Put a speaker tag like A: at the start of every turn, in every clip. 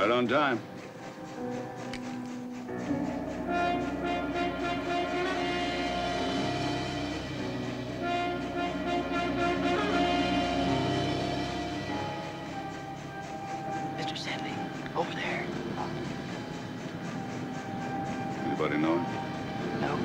A: Right on time.
B: Mr. Sedley, over there.
A: Anybody know him?
B: No.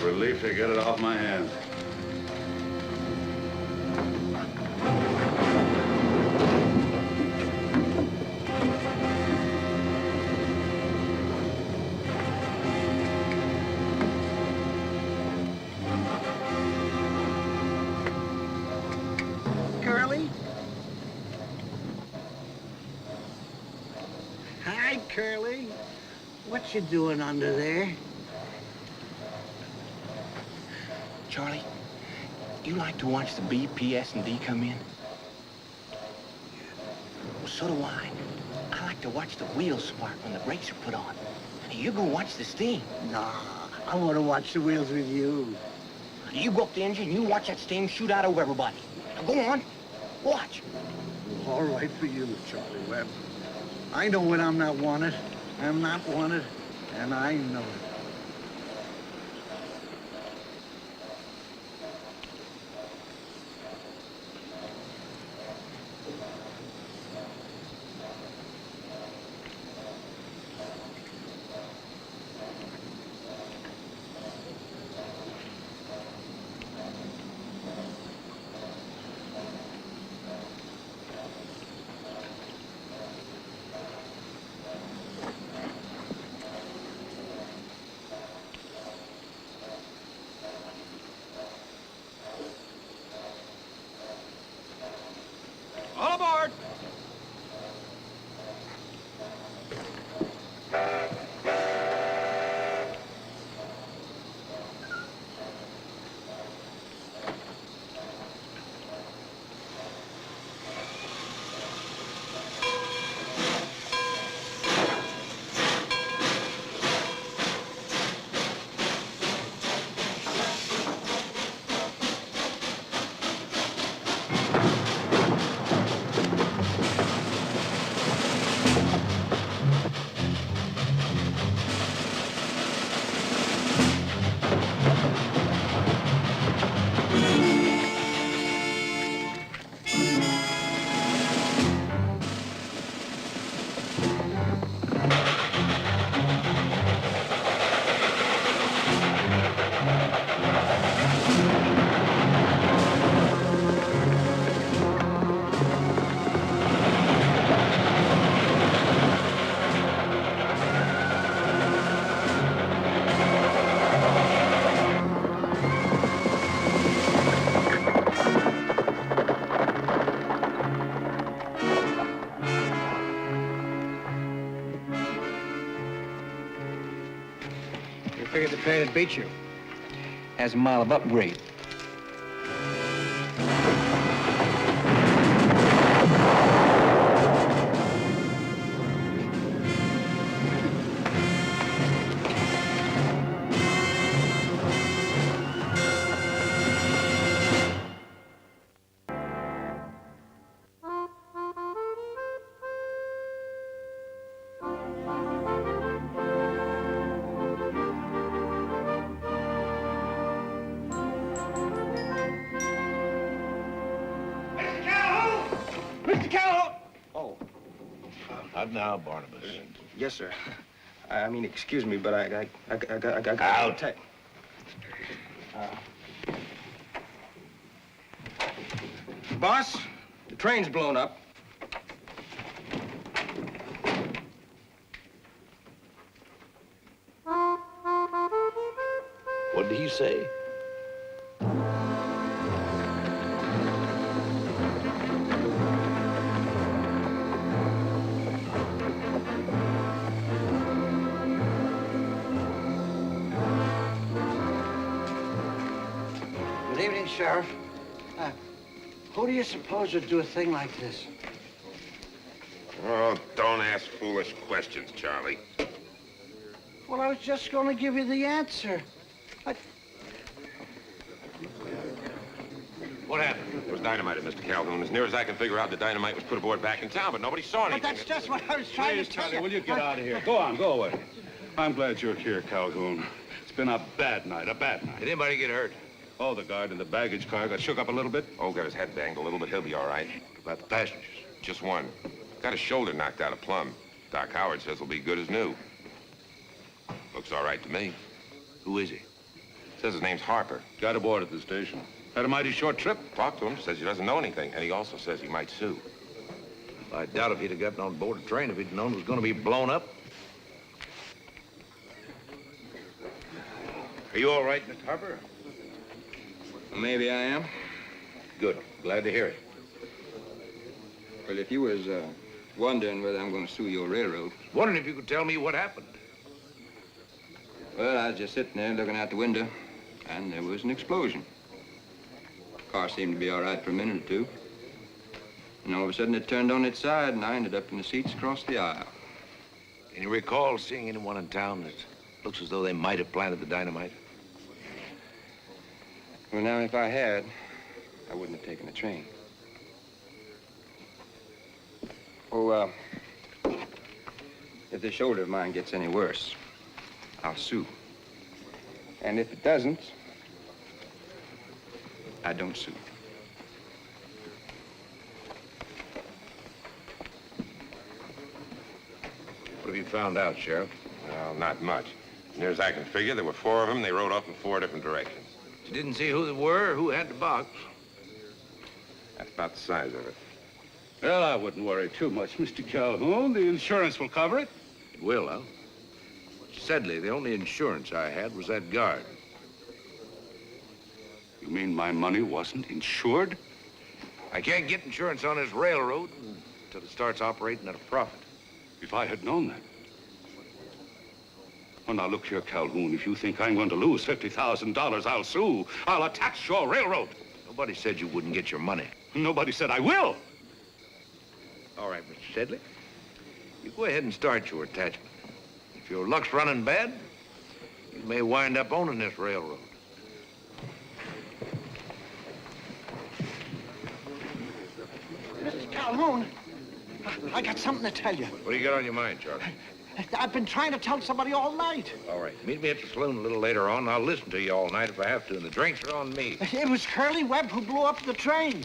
A: Relief to get it off my hands.
C: Curly? Hi, Curly. What you doing under there?
B: Charlie, you like to watch the B, P, S, and D come in? Well, so do I. I like to watch the wheels spark when the brakes are put on. You go watch the steam.
C: Nah, I want to watch the wheels with you.
B: You go up the engine, you watch that steam shoot out over everybody. Now go on, watch.
C: All right for you, Charlie Webb. I know when I'm not wanted. I'm not wanted, and I know it.
A: All aboard!
D: Figured the train would beat you. Has a mile of upgrade.
E: Mr. Calhoun!
F: Oh.
E: Not now, Barnabas.
F: Yes, sir. I mean, excuse me, but I got
E: Out.
F: Boss, the train's blown up.
E: say?
C: Good evening, Sheriff. Who do you suppose would do a thing like this?
E: Oh, don't ask foolish questions, Charlie.
C: Well, I was just going to give you the answer.
E: What happened? It was dynamite, Mr. Calhoun. As near as I can figure out, the dynamite was put aboard back in town, but nobody saw anything.
C: But that's just what I was trying
A: Please,
C: to tell
A: Charlie,
C: you.
A: will you get out of here? Go on, go away. I'm glad you're here, Calhoun. It's been a bad night, a bad night.
E: Did anybody get hurt?
A: Oh, the guard in the baggage car got shook up a little bit.
E: Oh, got his head banged a little bit. He'll be all right. About the passengers? Just one. Got his shoulder knocked out of plumb. Doc Howard says he'll be good as new. Looks all right to me. Who is he? Says his name's Harper.
A: Got aboard at the station. Had a mighty short trip.
E: Talked to him, says he doesn't know anything, and he also says he might sue.
G: I doubt if he'd have gotten on board a train if he'd known it was going to be blown up. Are you all right, Mr. Harper?
F: Maybe I am.
G: Good. Glad to hear it.
F: Well, if you was wondering whether I'm going to sue your railroad,
G: Wondering if you could tell me what happened.
F: well, I was just sitting there looking out the window, and there was an explosion. Car seemed to be all right for a minute or two. And all of a sudden, it turned on its side, and I ended up in the seats across the aisle.
G: Can you recall seeing anyone in town that looks as though they might have planted the dynamite?
F: Well, now, if I had, I wouldn't have taken the train. Oh, if this shoulder of mine gets any worse, I'll sue. And if it doesn't, I don't sue.
G: What have you found out, Sheriff?
E: Well, not much. As near as I can figure, there were 4 of them. They rode off in 4 different directions.
G: You didn't see who they were or who had the box.
E: That's about the size of it.
A: Well, I wouldn't worry too much, Mr. Calhoun. The insurance will cover it.
G: It will, huh? Sadly, the only insurance I had was that guard.
A: You mean my money wasn't insured?
G: I can't get insurance on this railroad until it starts operating at a profit.
A: If I had known that. Oh, now, look here, Calhoun. If you think I'm going to lose $50,000, I'll sue. I'll attach your railroad.
G: Nobody said you wouldn't get your money.
A: Nobody said I will.
G: All right, Mr. Sedley. You go ahead and start your attachment. If your luck's running bad, you may wind up owning this railroad.
C: Mrs. Calhoun, I got something to tell you.
G: What do you got on your mind, Charlie?
C: I've been trying to tell somebody all night.
G: All right, meet me at the saloon a little later on. I'll listen to you all night if I have to, and the drinks are on me.
C: It was Curly Webb who blew up the train.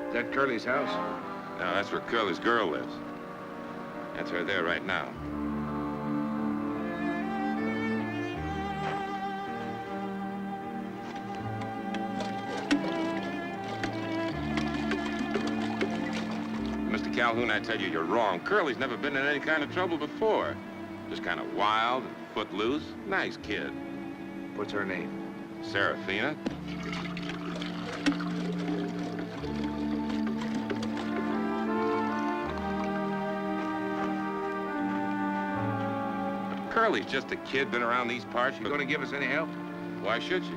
G: Is that Curly's house?
E: No, that's where Curly's girl lives. That's her there right now. Mr. Calhoun, I tell you, you're wrong. Curly's never been in any kind of trouble before. Just kind of wild and footloose. Nice kid.
G: What's her name?
E: Serafina. Curly's just a kid, been around these parts.
G: You going to give us any help?
E: Why should she?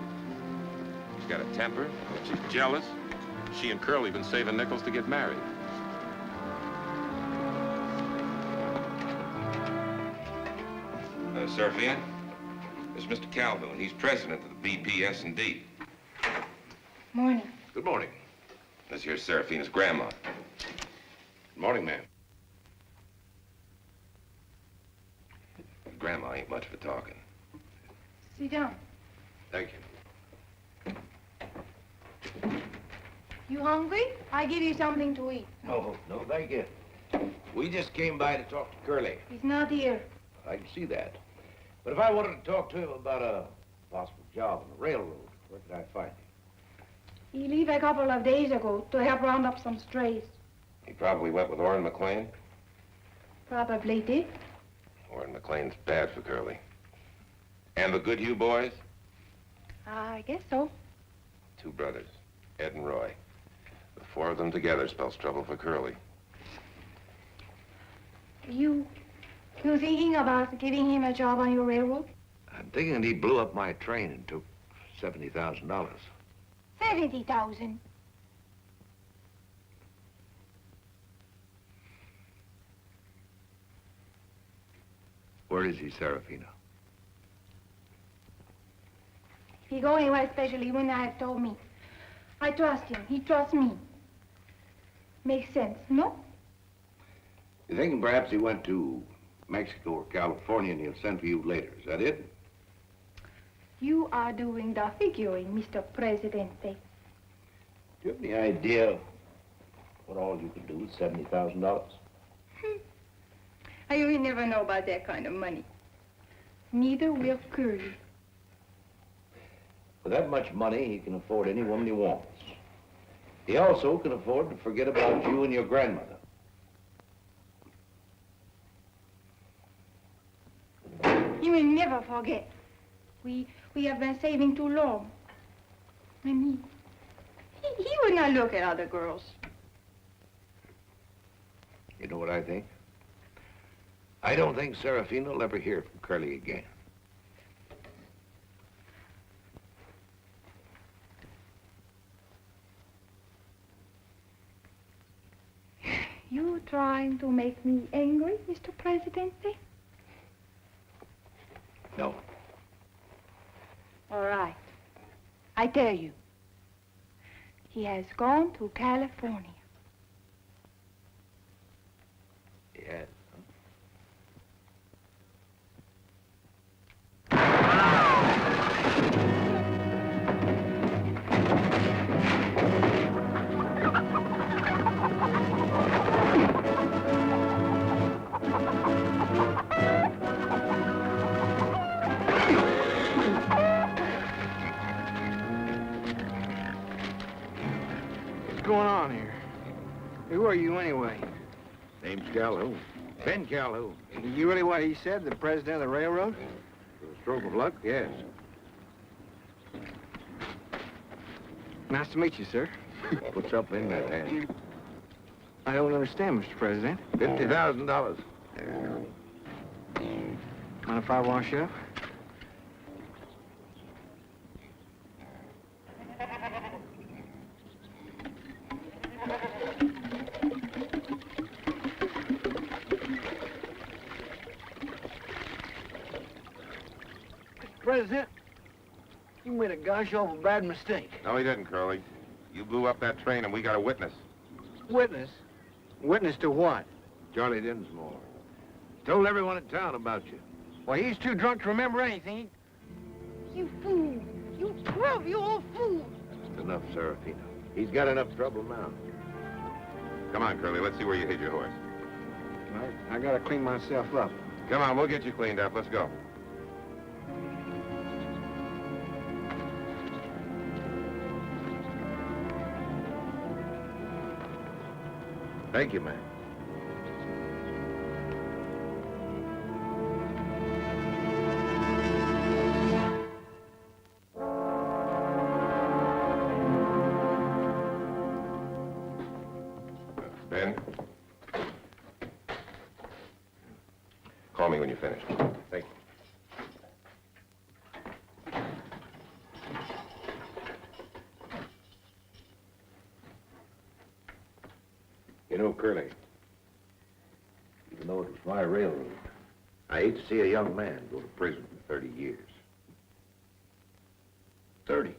E: She's got a temper. She's jealous. She and Curly been saving nickels to get married. Serafina, this is Mr. Calhoun. He's president of the BPS&D.
H: Morning.
G: Good morning.
E: This here's Serafina's grandma.
G: Good morning, ma'am.
E: Grandma ain't much for talking.
H: Sit down.
G: Thank you.
H: You hungry? I give you something to eat.
G: No, thank you. We just came by to talk to Curly.
H: He's not here.
G: I can see that. But if I wanted to talk to him about a possible job on the railroad, where could I find him?
H: He left a couple of days ago to help round up some strays.
E: He probably went with Orrin McLean.
H: Probably did.
E: Orrin McLean's bad for Curly. And the Goodhue boys?
H: I guess so.
E: 2 brothers, Ed and Roy. The 4 of them together spells trouble for Curly.
H: You thinking about giving him a job on your railroad?
G: I'm thinking he blew up my train and took $70,000.
H: 70,000.
G: Where is he, Serafino?
H: If he go anywhere special, he wouldn't have told me. I trust him. He trusts me. Makes sense, no?
G: You're thinking perhaps he went to Mexico or California and he'll send for you later. Is that it?
H: You are doing the figuring, Mr. Presidente.
G: Do you have any idea what all you could do with $70,000?
H: You will never know about that kind of money. Neither will Curly.
G: With that much money, he can afford any woman he wants. He also can afford to forget about you and your grandmother.
H: He will never forget. We have been saving too long. And he would not look at other girls.
G: You know what I think? I don't think Serafino will ever hear from Curly again.
H: You trying to make me angry, Mr. Presidente?
G: No.
H: All right. I tell you. He has gone to California.
G: Yes.
D: What's going on here? Who are you anyway?
G: Name's Calhoun. Ben Calhoun.
D: You really what he said, the president of the railroad?
G: For a stroke of luck, yes.
D: Nice to meet you, sir.
G: What's up in that hand?
D: I don't understand, Mr. President.
G: $50,000.
D: Mind if I wash up? President, you made a gosh awful bad mistake.
E: No, he didn't, Curly. You blew up that train and we got a witness.
D: Witness? Witness to what?
G: Charlie Dinsmore. Told everyone in town about you.
D: Well, he's too drunk to remember anything.
H: You fool. You 12-year-old fool.
G: That's enough, Serafino. He's got enough trouble now.
E: Come on, Curly, let's see where you hid your horse.
D: Right, I gotta clean myself up.
E: Come on, we'll get you cleaned up. Let's go.
G: Thank you, man.
E: Ben? Call me when you're finished.
G: Thank you. You know, Curly, even though it was my railroad, I hate to see a young man go to prison for 30 years. 30. They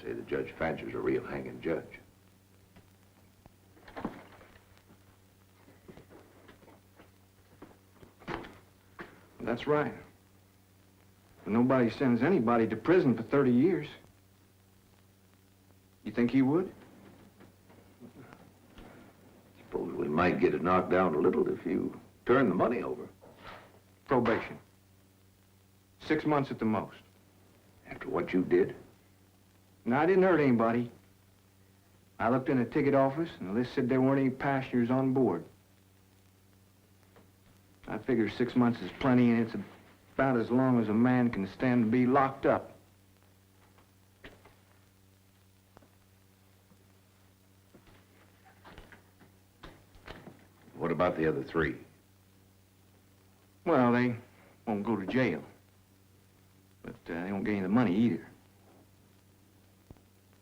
G: say the Judge Fancher's a real hanging judge.
D: That's right. But nobody sends anybody to prison for 30 years. You think he would?
G: Suppose we might get it knocked down a little if you turn the money over.
D: Probation. 6 months at the most.
G: After what you did?
D: Now, I didn't hurt anybody. I looked in the ticket office, and the list said there weren't any passengers on board. I figure 6 months is plenty, and it's about as long as a man can stand to be locked up.
G: What about the other 3?
D: Well, they won't go to jail. But they won't get any of the money either.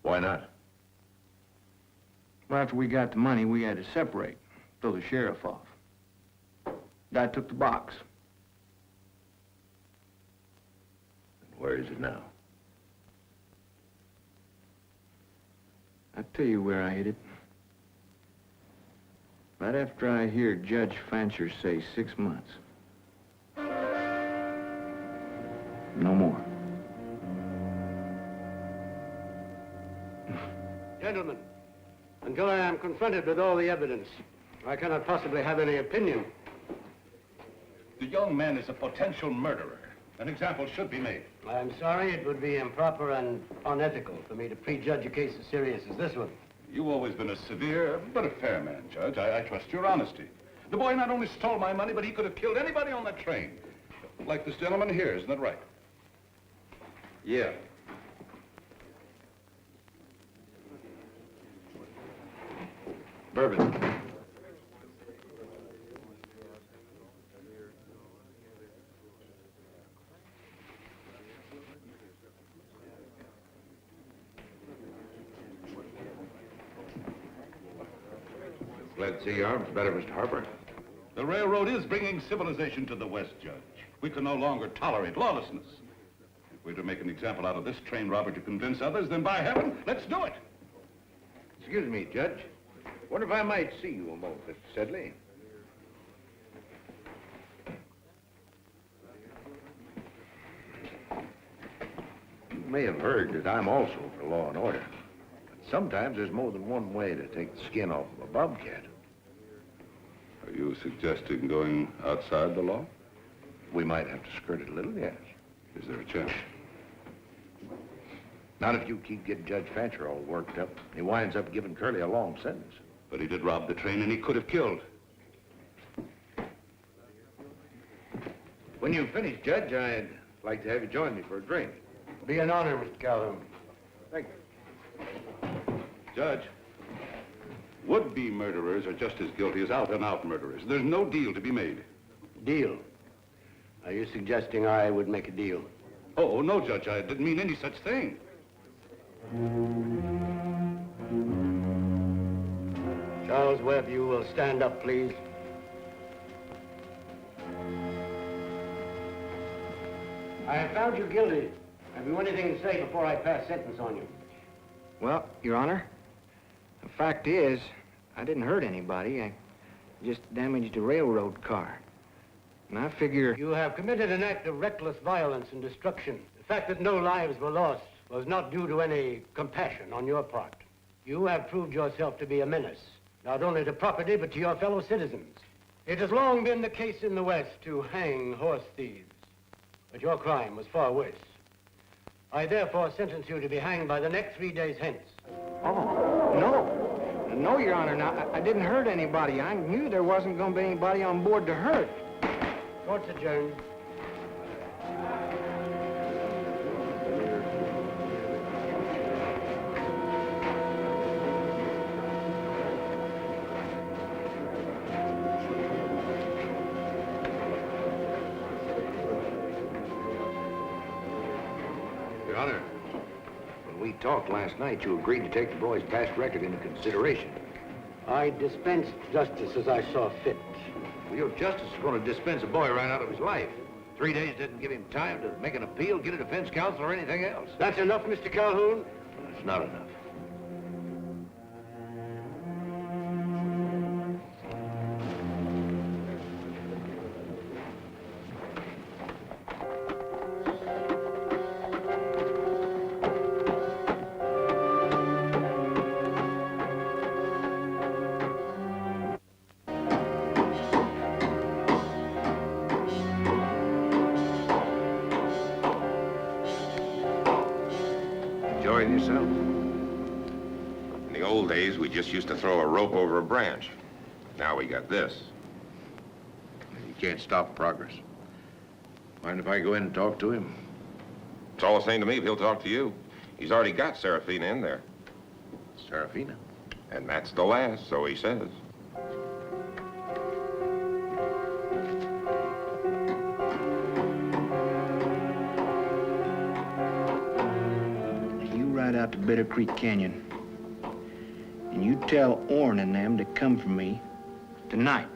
G: Why not?
D: Well, after we got the money, we had to separate, throw the sheriff off. Guy took the box.
G: Where is it now?
D: I'll tell you where I hid it. Right after I hear Judge Fancher say 6 months. No more.
I: Gentlemen, until I am confronted with all the evidence, I cannot possibly have any opinion.
A: The young man is a potential murderer. An example should be made.
I: I'm sorry, it would be improper and unethical for me to prejudge a case as serious as this one.
A: You've always been a severe, but a fair man, Judge. I trust your honesty. The boy not only stole my money, but he could have killed anybody on that train. Like this gentleman here, isn't that right?
G: Yeah.
I: Bourbon.
G: Glad to see your arm's better, Mr. Harper.
A: The railroad is bringing civilization to the West, Judge. We can no longer tolerate lawlessness. If we're to make an example out of this train robber to convince others, then by heaven, let's do it.
G: Excuse me, Judge. Wonder if I might see you a moment, Mr. Sedley. You may have heard that I'm also for law and order. But sometimes there's more than one way to take the skin off of a bobcat.
A: Are you suggesting going outside the law?
G: We might have to skirt it a little, yes.
A: Is there a chance?
G: Not if you keep getting Judge Fancher all worked up. He winds up giving Curly a long sentence.
A: But he did rob the train, and he could have killed.
G: When you finish, Judge, I'd like to have you join me for a drink.
I: Be an honor, Mr. Calhoun.
G: Thank you.
A: Judge, would-be murderers are just as guilty as out-and-out murderers. There's no deal to be made.
I: Deal? Are you suggesting I would make a deal?
A: Oh, no, Judge, I didn't mean any such thing.
I: Charles Webb, you will stand up, please. I have found you guilty. Have you anything to say before I pass sentence on you?
D: Well, Your Honor, the fact is, I didn't hurt anybody. I just damaged a railroad car. And I figure...
I: You have committed an act of reckless violence and destruction. The fact that no lives were lost was not due to any compassion on your part. You have proved yourself to be a menace, not only to property, but to your fellow citizens. It has long been the case in the West to hang horse thieves, but your crime was far worse. I therefore sentence you to be hanged by the neck 3 days hence.
D: Oh, no. No, Your Honor. Now, I didn't hurt anybody. I knew there wasn't going to be anybody on board to hurt.
I: Court's adjourned.
G: Your Honor, when we talked last night, you agreed to take the boy's past record into consideration.
I: I dispensed justice as I saw fit.
G: Well, your justice is going to dispense a boy right out of his life. 3 days didn't give him time to make an appeal, get a defense counsel, or anything else.
I: That's enough, Mr. Calhoun?
G: It's not enough. Enjoying yourself?
E: Any old days, we just used to throw a rope over a branch. Now we got this.
G: You can't stop progress. Mind if I go in and talk to him?
E: It's all the same to me if he'll talk to you. He's already got Serafina in there.
G: Serafina?
E: And that's the last, so he says.
D: You ride out to Bitter Creek Canyon, and you tell Orrin and them to come for me tonight.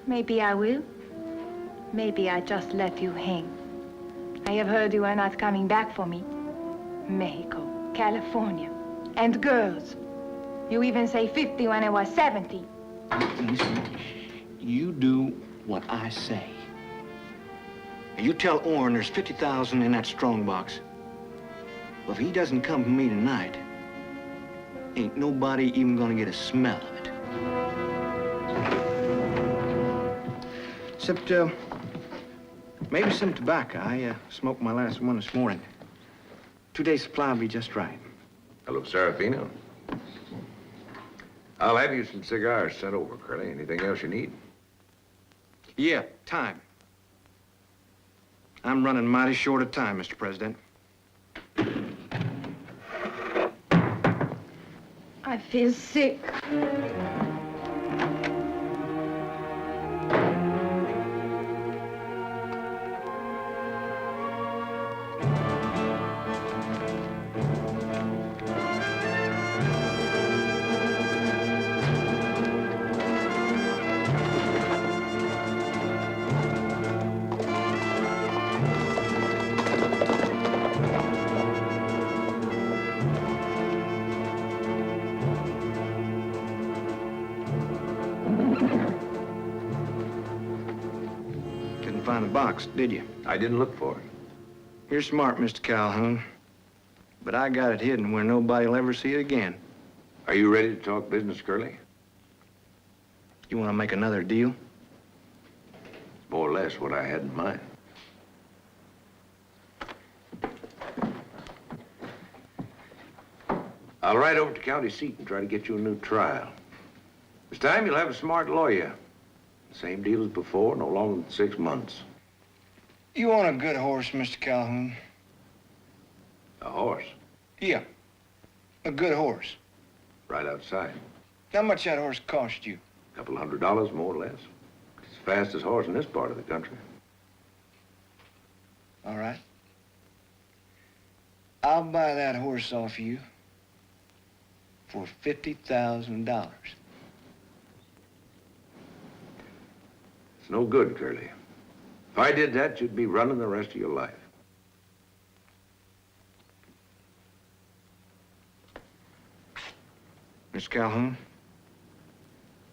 H: Maybe I will. Maybe I just let you hang. I have heard you are not coming back for me. Mexico, California, and girls. You even say 50 when I was 70.
D: Listen, you do what I say. You tell Orrin there's 50,000 in that strongbox. Well, if he doesn't come for me tonight, ain't nobody even gonna get a smell of it. Except, maybe some tobacco. I smoked my last one this morning. 2 days' supply will be just right.
G: Hello, Serafina. I'll have you some cigars sent over, Curly. Anything else you need?
D: Yeah, time. I'm running mighty short of time, Mr. President.
H: I feel sick.
D: Find the box, did you?
G: I didn't look for it.
D: You're smart, Mr. Calhoun. But I got it hidden where nobody'll ever see it again.
G: Are you ready to talk business, Curly?
D: You want to make another deal?
G: It's more or less what I had in mind. I'll ride over to county seat and try to get you a new trial. This time you'll have a smart lawyer. Same deal as before, no longer than 6 months.
D: You want a good horse, Mr. Calhoun?
G: A horse?
D: Yeah, a good horse.
G: Right outside.
D: How much that horse cost you?
G: $200, more or less. It's the fastest horse in this part of the country.
D: All right. I'll buy that horse off you for $50,000.
G: It's no good, Curly. If I did that, you'd be running the rest of your life.
D: Miss Calhoun,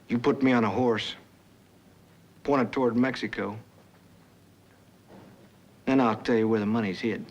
D: you put me on a horse, point it toward Mexico, then I'll tell you where the money's hid.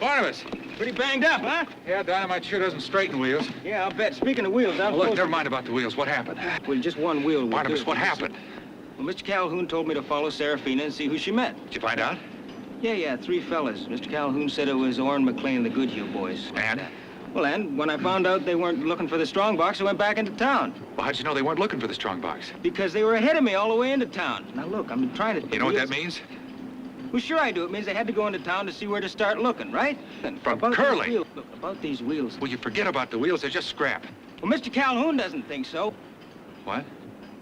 J: Barnabas.
K: Pretty banged up, huh?
J: Yeah, dynamite sure doesn't straighten wheels.
K: Yeah, I'll bet. Speaking of wheels,
J: Well, look, never mind about the wheels. What happened?
K: Well, just one wheel.
J: Barnabas, what happened?
K: Well, Mr. Calhoun told me to follow Serafina and see who she met.
J: Did you find out?
K: Yeah, 3 fellas. Mr. Calhoun said it was Orrin McLean and the Goodhue boys.
J: And?
K: Well, and when I found out they weren't looking for the strongbox, I went back into town.
J: Well, how'd you know they weren't looking for the strongbox?
K: Because they were ahead of me all the way into town. Now, look, I've been trying to...
J: You know what that means?
K: Well, sure I do. It means I had to go into town to see where to start looking, right?
J: From
K: about
J: Curly.
K: These wheels. Look, about these wheels.
J: Well, you forget about the wheels. They're just scrap.
K: Well, Mr. Calhoun doesn't think so.
J: What?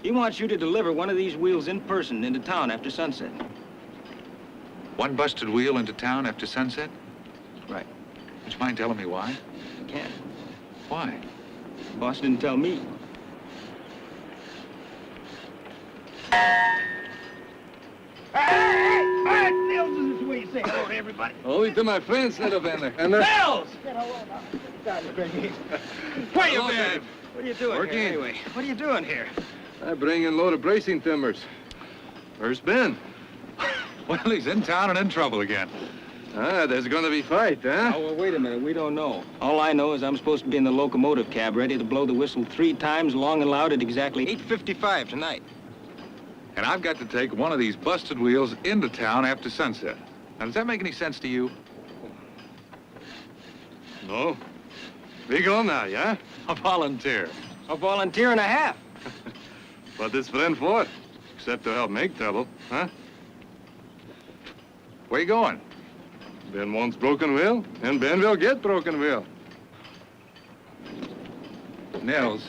K: He wants you to deliver one of these wheels in person into town after sunset.
J: One busted wheel into town after sunset?
K: Right.
J: Would you mind telling me why?
K: I can't.
J: Why?
K: The boss didn't tell me.
J: Only to my friends, little Bender. And
K: Bells! Where you
J: Hello,
K: been?
J: Dave.
K: What are you doing
J: Working.
K: here, anyway? What are you doing here?
J: I bring in a load of bracing timbers. Where's Ben? Well, he's in town and in trouble again. Ah, there's gonna be fight, huh?
K: Oh, well, wait a minute. We don't know. All I know is I'm supposed to be in the locomotive cab, ready to blow the whistle 3 times, long and loud, at exactly 8:55 tonight.
J: And I've got to take one of these busted wheels into town after sunset. Now, does that make any sense to you?
G: No. We go now, yeah?
J: A volunteer.
K: A volunteer and a half.
G: What is friend for? Except to help make trouble, huh?
J: Where you going?
G: Ben wants broken wheel, and Ben will get broken wheel.
J: Nils,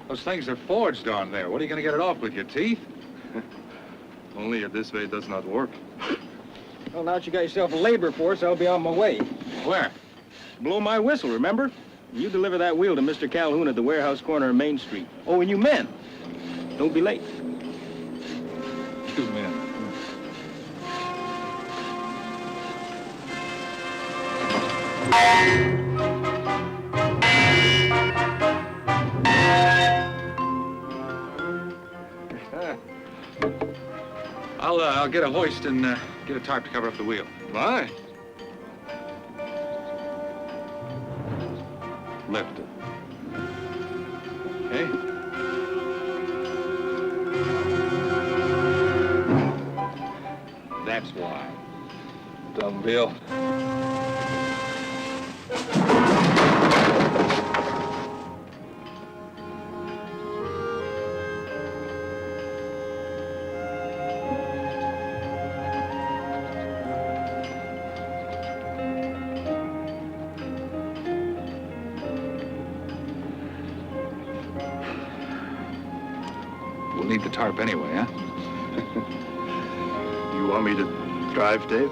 J: those things are forged on there. What are you gonna get it off with, your teeth?
G: Only if this way does not work.
K: Well, now that you got yourself a labor force, I'll be on my way.
J: Where?
K: Blow my whistle, remember? You deliver that wheel to Mr. Calhoun at the warehouse corner of Main Street. Oh, and you men, don't be late.
J: 2 men. I'll get a hoist and get a tarp to cover up the wheel.
G: Why?
J: Lift it.
G: Hey.
J: That's why. Dumb Bill. We'll need the tarp anyway, huh?
G: You want me to drive, Dave?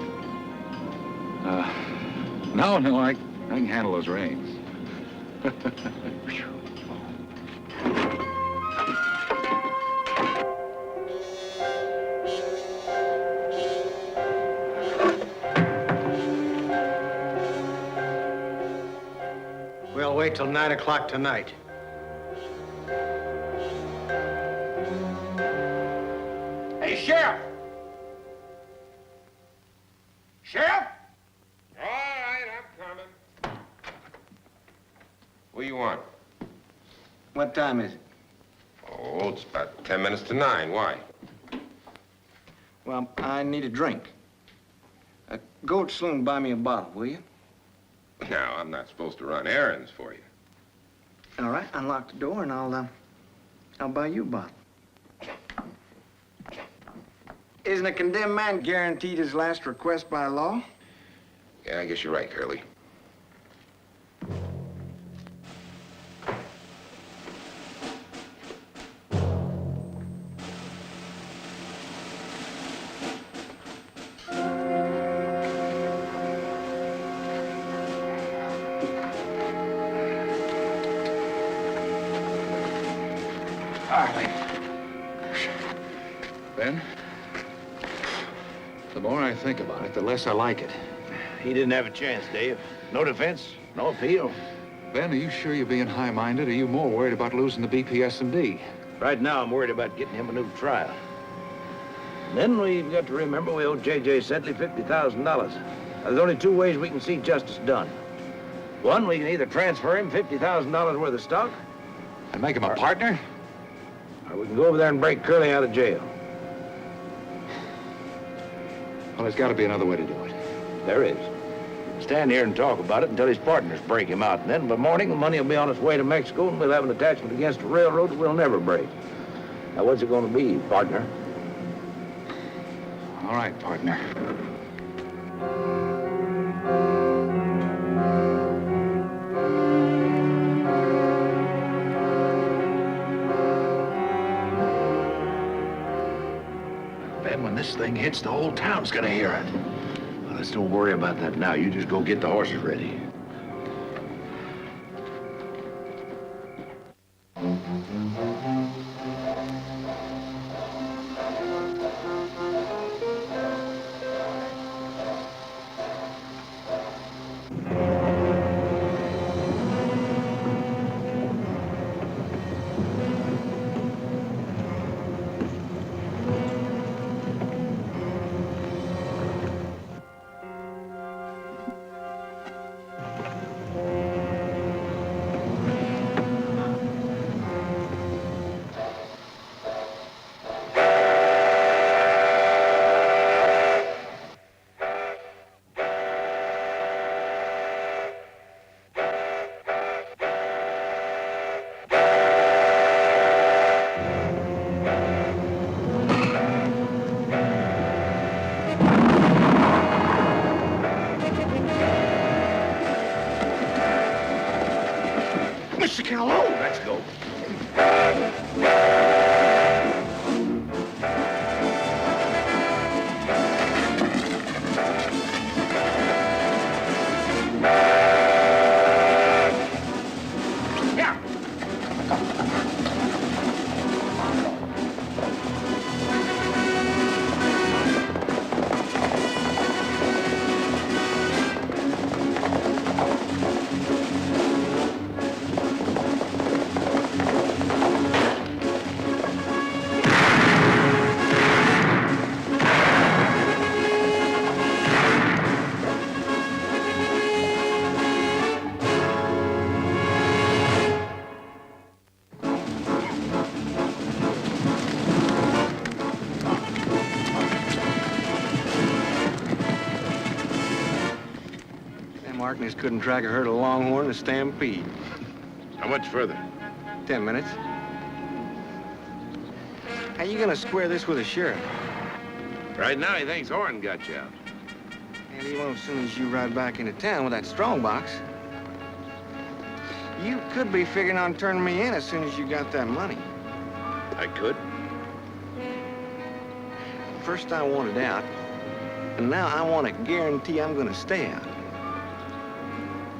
J: No, I can handle those reins.
I: We'll wait till 9 o'clock tonight.
E: Hey, Sheriff! Sheriff? All right, I'm coming. What do you want?
D: What time is it?
E: Oh, it's about 10 minutes to 9. Why?
D: Well, I need a drink. Go to the saloon and buy me a bottle, will you?
E: Now, I'm not supposed to run errands for you.
D: All right, unlock the door and I'll buy you a bottle. Isn't a condemned man guaranteed his last request by law?
E: Yeah, I guess you're right, Curly.
J: Ben, the more I think about it, the less I like it.
G: He didn't have a chance, Dave. No defense, no appeal.
J: Ben, are you sure you're being high-minded, or are you more worried about losing the BPS&D?
G: Right now, I'm worried about getting him a new trial. And then we've got to remember we owe J.J. Sedley $50,000. Now, there's only 2 ways we can see justice done. One, we can either transfer him $50,000 worth of stock,
J: And make him a partner?
G: or we can go over there and break Curly out of jail.
J: Well, there's got to be another way to do it.
G: There is. Stand here and talk about it until his partners break him out. And then by morning, the money will be on its way to Mexico, and we'll have an attachment against the railroad that we'll never break. Now, what's it going to be, partner?
J: All right, partner.
G: Ben, when this thing hits, the whole town's gonna hear it. Well, let's don't worry about that now. You just go get the horses ready.
D: Mr. Calhoun!
E: Let's go.
D: Markness couldn't track a herd of longhorn to stampede.
E: How much further?
D: 10 minutes. How you gonna square this with the sheriff?
E: Right now, he thinks Horn got you out.
D: And he won't as soon as you ride back into town with that strongbox. You could be figuring on turning me in as soon as you got that money.
E: I could.
D: First I wanted out, and now I want to guarantee I'm gonna stay out.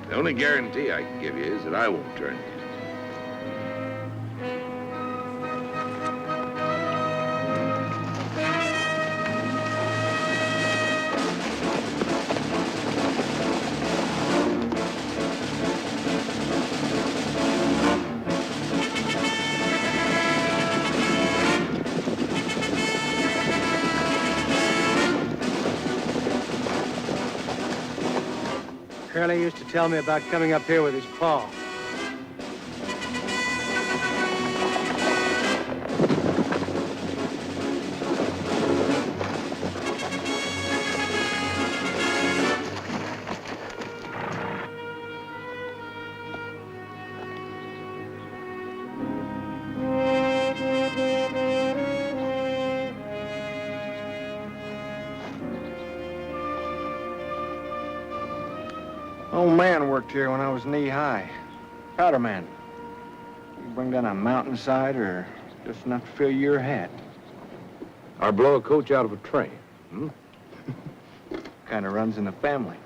E: The only guarantee I can give you is that I won't turn you in.
I: Curly used to tell me about coming up here with his paw.
D: Old man worked here when I was knee-high. Powder man. You bring down a mountainside or just enough to fill your hat.
J: Or blow a coach out of a train.
D: Kind of runs in the family.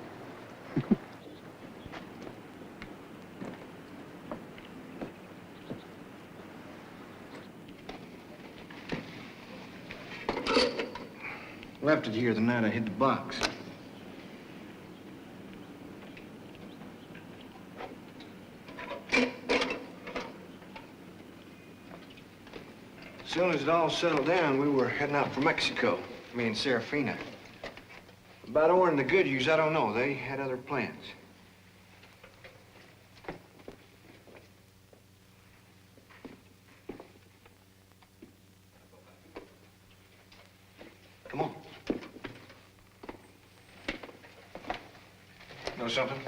D: Left it here the night I hit the box. As soon as it all settled down, we were heading out for Mexico, me and Serafina. About Orr and the Goodyears, I don't know. They had other plans. Come on. Know something?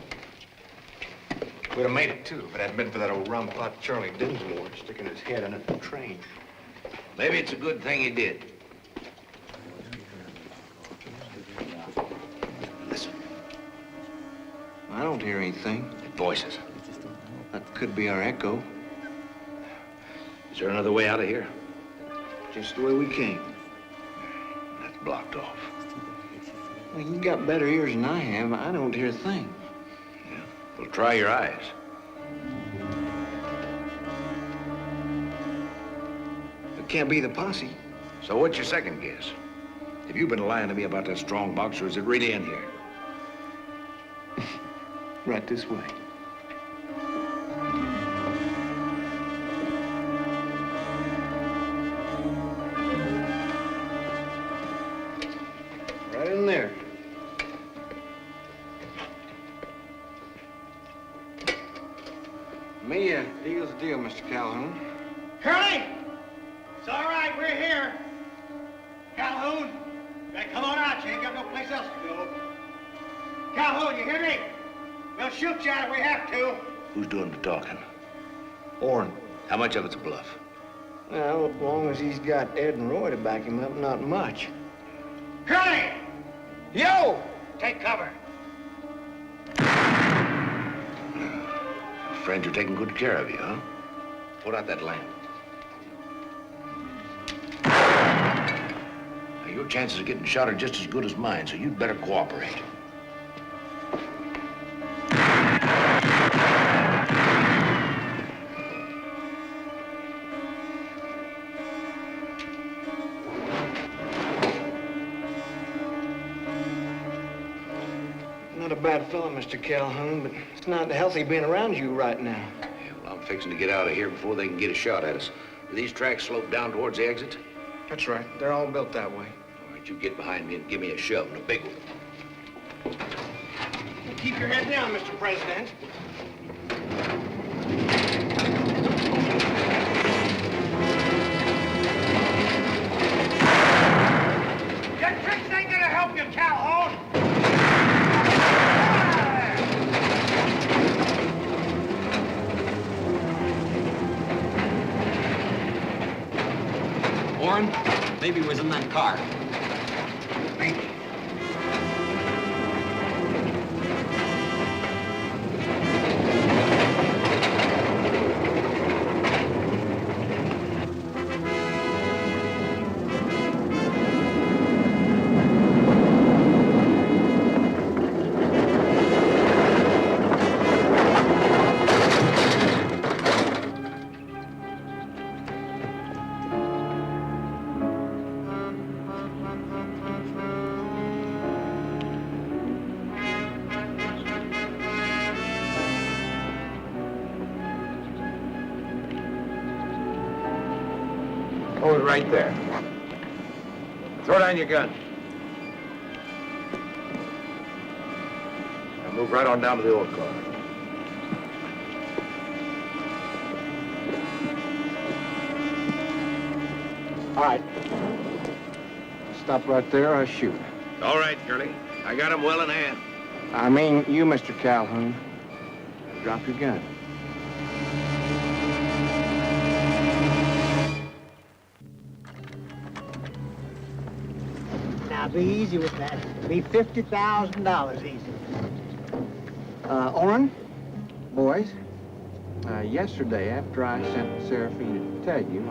D: We'd have made it, too, if it hadn't been for that old rumpot Charlie Dinsmore sticking his head under the train.
G: Maybe it's a good thing he did.
D: Listen. I don't hear anything.
G: Voices.
D: That could be our echo.
G: Is there another way out of here?
D: Just the way we came.
G: That's blocked off.
D: Well, you got better ears than I have. I don't hear a thing.
G: Yeah. Well, try your eyes.
D: It can't be the posse.
G: So what's your second guess? Have you been lying to me about that strong box, or is it really in here?
D: Right this way. Right in there. Me, deal's the deal, Mr. Calhoun.
B: Curly! It's all right, we're here. Calhoun, better come on out. You ain't got no place else to go. Calhoun, you hear me? We'll shoot you out if we have to.
G: Who's doing the talking?
D: Orrin.
G: How much of it's a bluff?
D: Well, as long as he's got Ed and Roy to back him up, not much.
B: Curly!
D: Yo!
B: Take cover.
D: friends are taking good care of you, huh? Put out that lamp. Now, your chances of getting shot are just as good as mine, so you'd better cooperate. Not a bad fellow, Mr. Calhoun, but it's not healthy being around you right now. Yeah, well, I'm fixing to get out of here before they can get a shot at us. Do these tracks slope down towards the exit?
L: That's right. They're all built that way.
D: All right, you get behind me and give me a shove, and a big one.
B: Keep your head down, Mr. President. Your tricks ain't gonna help you, Calhoun.
L: Warren, maybe he was in that car.
D: Maybe.
G: Hold it right there. Throw down your gun. Now move right on down to the old car. All right. Stop right there or shoot.
D: All right, Curly. I got him well in hand.
G: I mean you, Mr. Calhoun. Drop your gun.
B: Now, be easy with that. Be $50,000 easy.
G: Orrin, boys, yesterday after I sent Seraphine to tell you,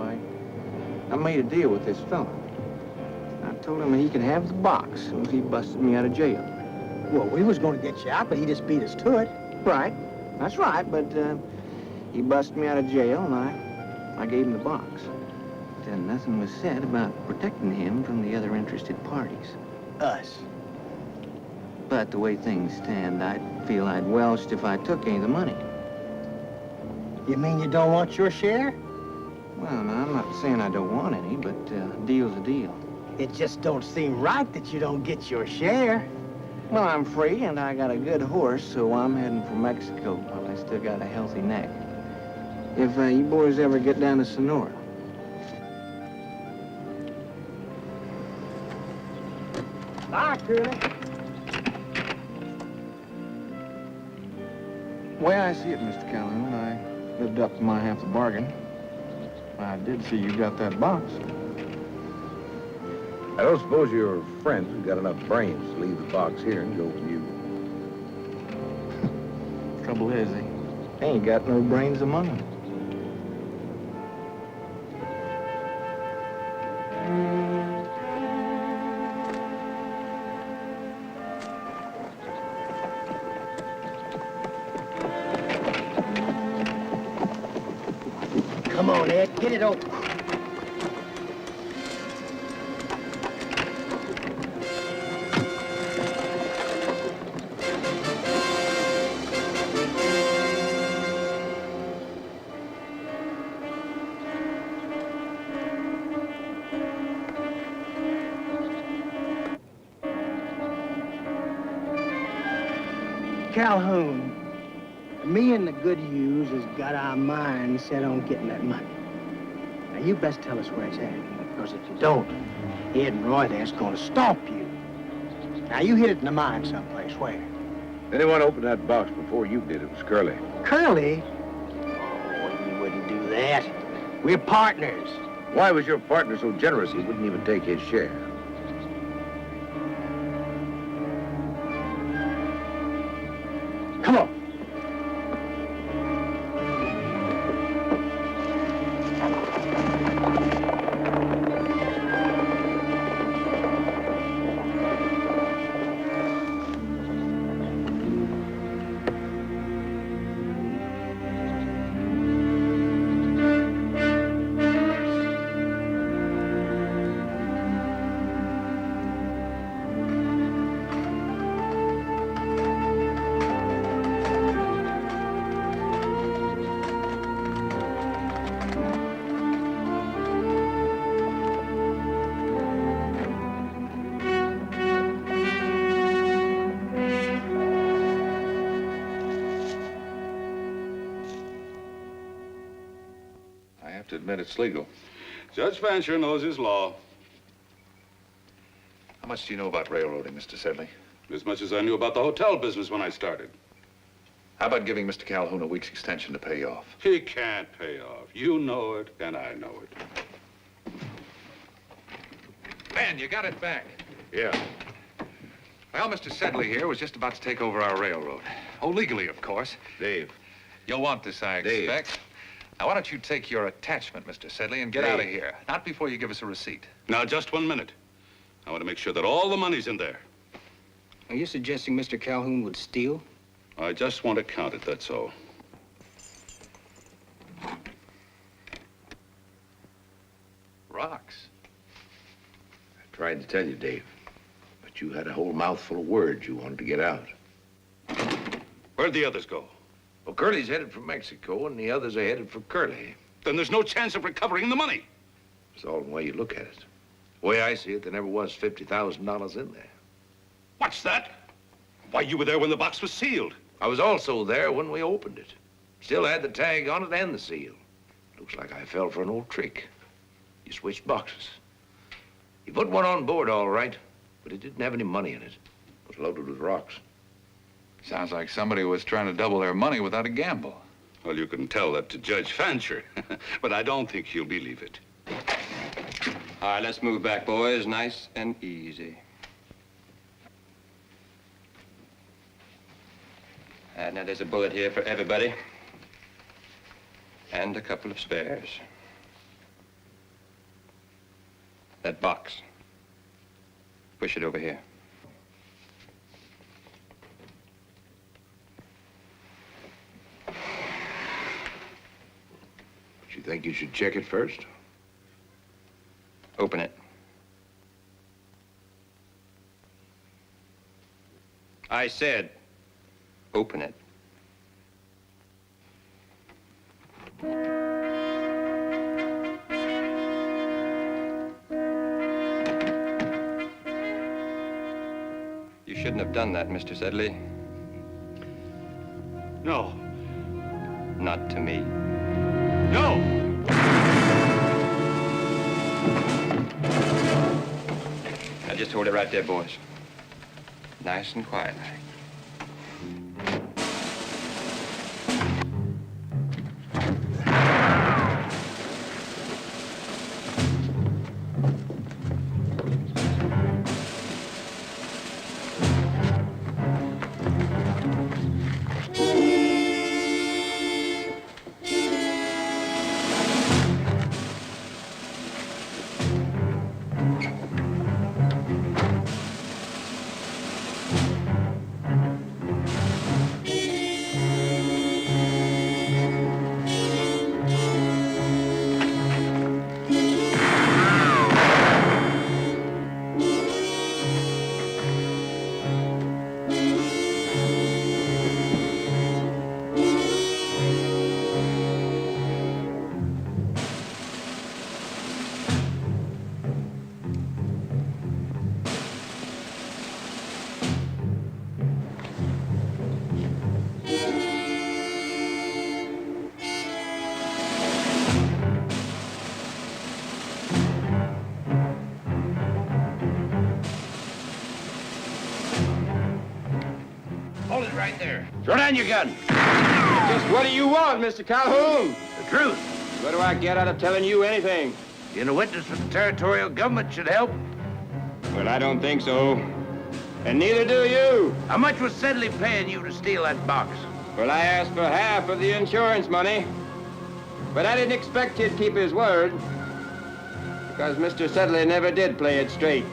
G: I made a deal with this fella. I told him that he could have the box as soon as he busted me out of jail.
B: Well, we was going to get you out, but he just beat us to it.
G: Right, that's right, but he busted me out of jail and I gave him the box. Then nothing was said about protecting him from the other interested parties.
B: Us.
G: But the way things stand, I'd feel I'd welched if I took any of the money.
B: You mean you don't want your share?
G: Well, no, I'm not saying I don't want any, but a deal's a deal.
B: It just don't seem right that you don't get your share.
G: Well, I'm free, and I got a good horse, so I'm heading for Mexico while I still got a healthy neck. If you boys ever get down to Sonora.
B: Bye, Curly.
G: The way I see it, Mr. Calhoun, I lived up to my half the bargain. I did see you got that box.
M: I don't suppose your friends have got enough brains to leave the box here and go with you.
G: Trouble is, they ain't got no brains among them.
B: Come on, Ed, get it open. Calhoun, me and the good Hughes has got our minds set on getting that money. Now, you best tell us where it's at, because if you don't, Ed and Roy there's gonna stomp you. Now, you hid it in the mine someplace. Where?
M: Anyone opened that box before you did, it was Curly.
B: Curly? Oh, he wouldn't do that. We're partners.
M: Why was your partner so generous he wouldn't even take his share?
B: Come on.
J: have to admit it's legal.
A: Judge Fancher knows his law.
J: How much do you know about railroading, Mr. Sedley?
A: As much as I knew about the hotel business when I started.
J: How about giving Mr. Calhoun a week's extension to pay off?
A: He can't pay off. You know it, and I know it.
J: Ben, you got it back.
M: Yeah.
J: Well, Mr. Sedley here was just about to take over our railroad. Oh, legally, of course.
M: Dave.
J: You'll want this, I
M: Dave.
J: expect. Now, why don't you take your attachment, Mr. Sedley, and get
M: Dave.
J: out of here? Not before you give us a receipt.
A: Now, just 1 minute. I want to make sure that all the money's in there.
K: Are you suggesting Mr. Calhoun would steal?
A: I just want to count it, that's all.
J: Rocks.
M: I tried to tell you, Dave, but you had a whole mouthful of words you wanted to get out.
A: Where'd the others go?
M: Well, Curly's headed for Mexico, and the others are headed for Curly.
A: Then there's no chance of recovering the money.
M: It's all the way you look at it. The way I see it, there never was $50,000 in there.
A: What's that? Why, you were there when the box was sealed.
M: I was also there when we opened it. Still had the tag on it and the seal. Looks like I fell for an old trick. You switched boxes. You put one on board all right, but it didn't have any money in it. It was loaded with rocks.
J: Sounds like somebody was trying to double their money without a gamble.
A: Well, you can tell that to Judge Fancher, but I don't think he'll believe it.
F: All right, let's move back, boys. Nice and easy. Now there's a bullet here for everybody. And a couple of spares. That box. Push it over here.
M: But you think you should check it first?
F: Open it. I said, open it. You shouldn't have done that, Mr. Sedley.
A: No.
F: Not to me.
A: No!
F: Now just hold it right there, boys. Nice and quiet.
M: Hold it right there.
G: Throw down your gun.
K: Just what do you want, Mr. Calhoun?
G: The truth.
K: What do I get out of telling you anything?
G: Being a witness for the territorial government should help.
K: Well, I don't think so. And neither do you.
G: How much was Sedley paying you to steal that box?
K: Well, I asked for half of the insurance money. But I didn't expect he'd keep his word. Because Mr. Sedley never did play it straight.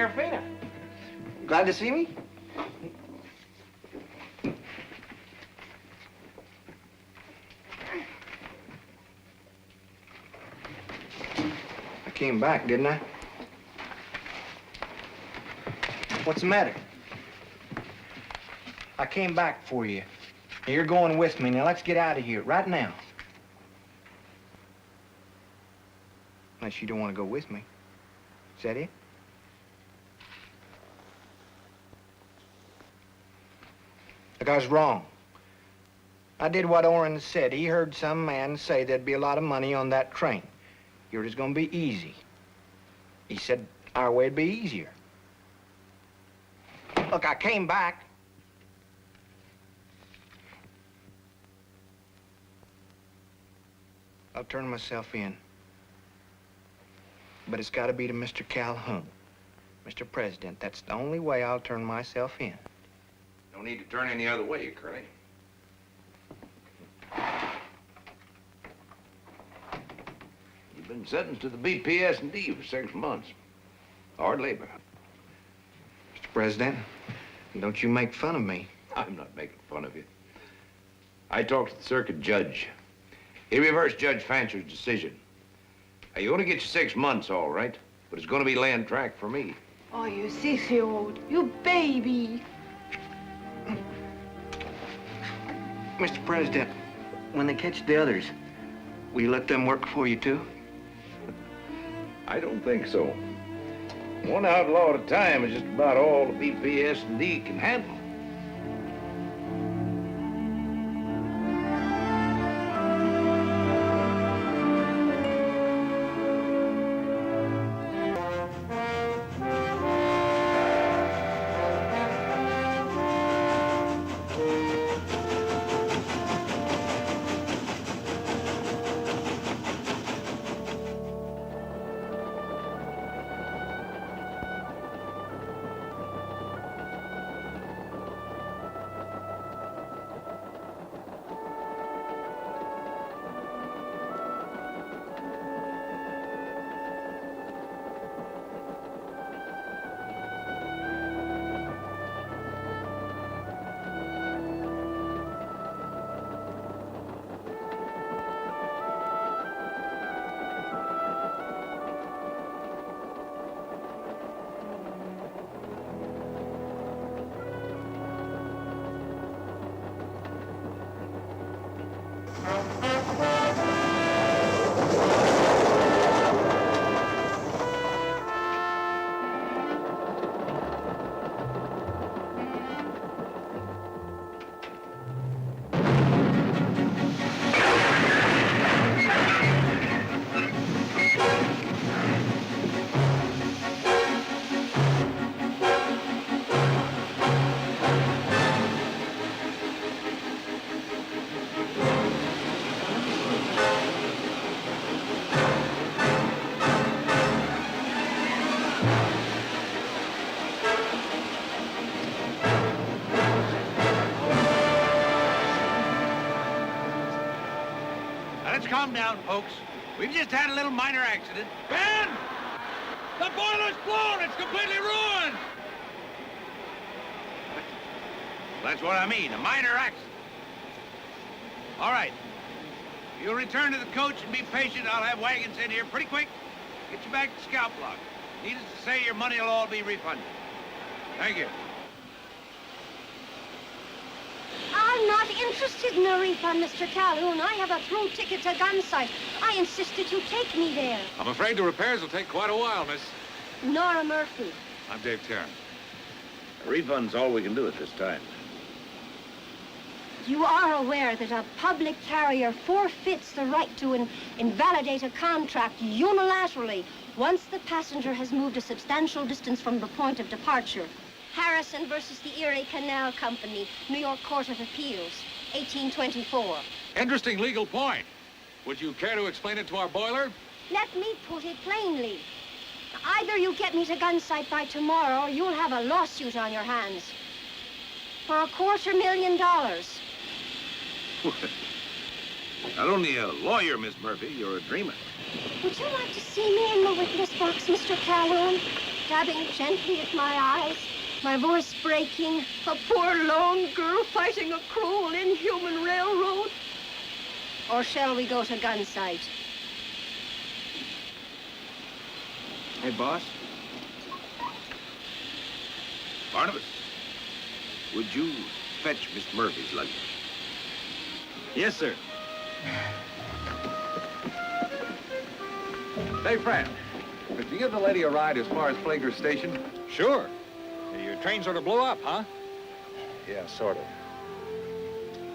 L: Serafina.
D: Glad to see me? I came back, didn't I? What's the matter? I came back for you. You're going with me. Now, let's get out of here right now. Unless you don't want to go with me. Is that it? Look, I was wrong. I did what Orrin said. He heard some man say there'd be a lot of money on that train. Yours is gonna be easy. He said our way'd be easier. Look, I came back. I'll turn myself in. But it's gotta be to Mr. Calhoun. Mr. President, that's the only way I'll turn myself in.
M: No need to turn any other way, Curly. You've been sentenced to the BPS&D for 6 months. Hard labor.
D: Mr. President, don't you make fun of me.
M: I'm not making fun of you. I talked to the circuit judge. He reversed Judge Fancher's decision. Now, you only get your 6 months, all right, but it's gonna be land track for me.
H: Oh, you sissy-old, you baby.
D: Mr. President, when they catch the others, will you let them work for you, too?
M: I don't think so. One outlaw at a time is just about all the BPS&D can handle.
B: Calm down, folks. We've just had a little minor accident. Ben! The boiler's blown! It's completely ruined! That's what I mean, a minor accident. All right. You'll return to the coach and be patient. I'll have wagons in here pretty quick. Get you back to Scout Block. Needless to say, your money will all be refunded. Thank you.
N: I'm not interested in a refund, Mr. Calhoun. I have a through ticket to Gunsight. I insist that you take me there.
J: I'm afraid the repairs will take quite a while, miss.
N: Nora Murphy.
J: I'm Dave Tarrant.
M: A refund's all we can do at this time.
N: You are aware that a public carrier forfeits the right to invalidate a contract unilaterally once the passenger has moved a substantial distance from the point of departure. Harrison versus the Erie Canal Company, New York Court of Appeals, 1824.
J: Interesting legal point. Would you care to explain it to our boiler?
N: Let me put it plainly. Either you get me to Gunsight by tomorrow, or you'll have a lawsuit on your hands. For $250,000.
M: Not only a lawyer, Miss Murphy, you're a dreamer.
N: Would you like to see me in the witness box, Mr. Calhoun? stabbing gently at my eyes, my voice breaking, a poor lone girl fighting a cruel, inhuman railroad? Or shall we go to gunsight?
F: Hey, boss.
M: Barnabas, would you fetch Miss Murphy's luggage?
G: Yes, sir.
J: Hey, friend, could you give the lady a ride as far as Flagler Station?
D: Sure. Your train sort of blew up, huh?
J: Yeah, sort of.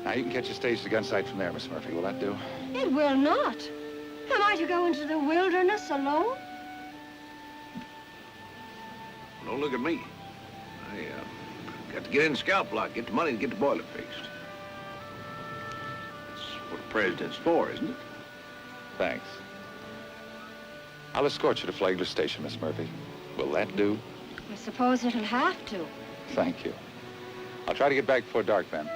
J: Now, you can catch a stage to Gunsight from there, Miss Murphy. Will that do?
N: It will not. Am I to go into the wilderness alone?
M: Don't look at me. I got to get in the scalp block, get the money, and get the boiler fixed. That's what the president's for, isn't it?
J: Thanks. I'll escort you to Flagler Station, Miss Murphy. Will that do?
N: I suppose it'll have to.
J: Thank you. I'll try to get back before dark, Ben.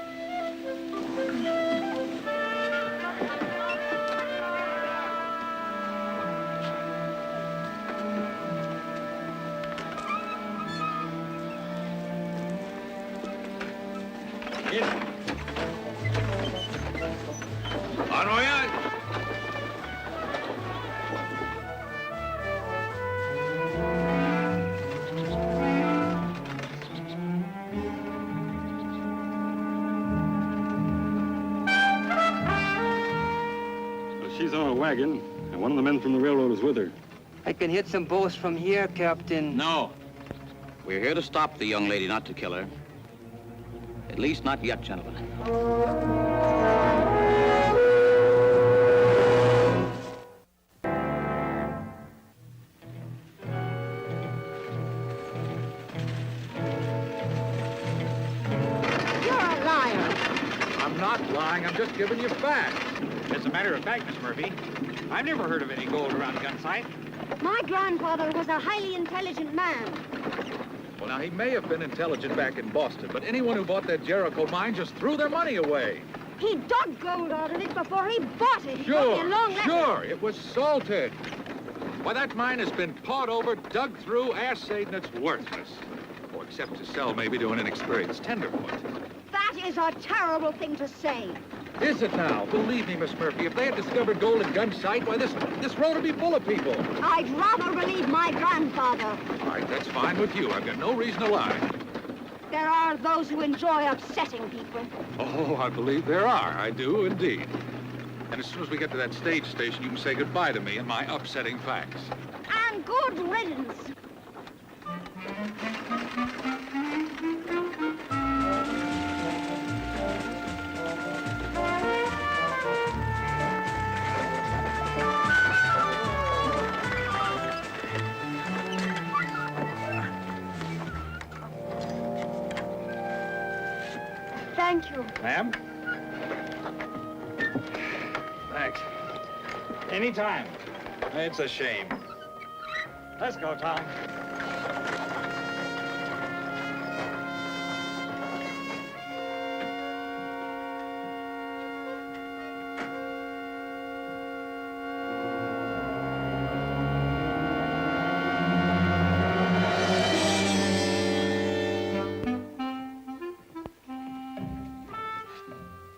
M: On my eye.
O: She's on a wagon, and one of the men from the railroad is with her.
P: I can hit some bows from here, Captain.
L: No. We're here to stop the young lady, not to kill her. At least not yet, gentlemen.
N: You're a liar.
G: I'm not lying. I'm just giving you facts.
D: As a matter of fact, Miss Murphy, I've never heard of any gold around Gunsight.
N: My grandfather was a highly intelligent man.
J: Well, now, he may have been intelligent back in Boston, but anyone who bought that Jericho mine just threw their money away.
N: He dug gold out of it before he bought it. He wrote me a long letter.
J: Sure, it was salted. Why, that mine has been pawed over, dug through, assayed, and it's worthless. Oh, except to sell maybe to an inexperienced tenderfoot.
N: That is a terrible thing to say.
J: Is it now? Believe me, Miss Murphy, if they had discovered gold at Gunsight, why, this road would be full of people.
N: I'd rather believe my grandfather.
J: All right, that's fine with you. I've got no reason to lie.
N: There are those who enjoy upsetting people.
J: Oh, I believe there are. I do, indeed. And as soon as we get to that stage station, you can say goodbye to me and my upsetting facts.
N: And good riddance. Thank you.
D: Ma'am? Thanks. Anytime. It's a shame. Let's go, Tom.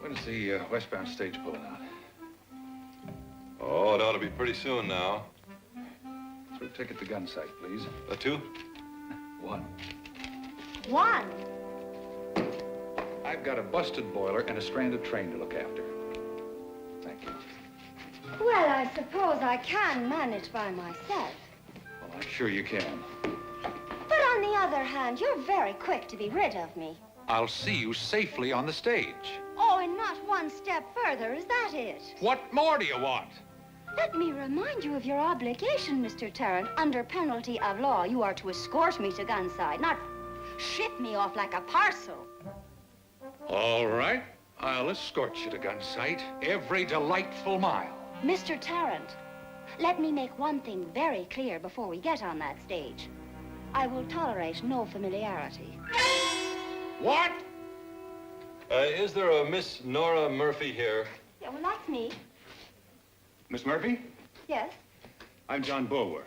J: When's the westbound stage pulling out?
Q: Oh, it ought to be pretty soon now.
J: Through ticket to Gunsight, please.
Q: Two?
J: One.
N: One.
J: I've got a busted boiler and a stranded train to look after. Thank you.
N: Well, I suppose I can manage by myself.
J: Well, I'm sure you can.
N: But on the other hand, you're very quick to be rid of me.
J: I'll see you safely on the stage.
N: Oh, and not one step further, is that it?
J: What more do you want?
N: Let me remind you of your obligation, Mr. Tarrant. Under penalty of law, you are to escort me to Gunsight, not ship me off like a parcel.
J: All right. I'll escort you to Gunsight every delightful mile.
N: Mr. Tarrant, let me make one thing very clear before we get on that stage. I will tolerate no familiarity.
J: What?
Q: Is there a Miss Nora Murphy here?
N: Yeah, well, that's me.
O: Miss Murphy?
N: Yes?
O: I'm John Bulwer.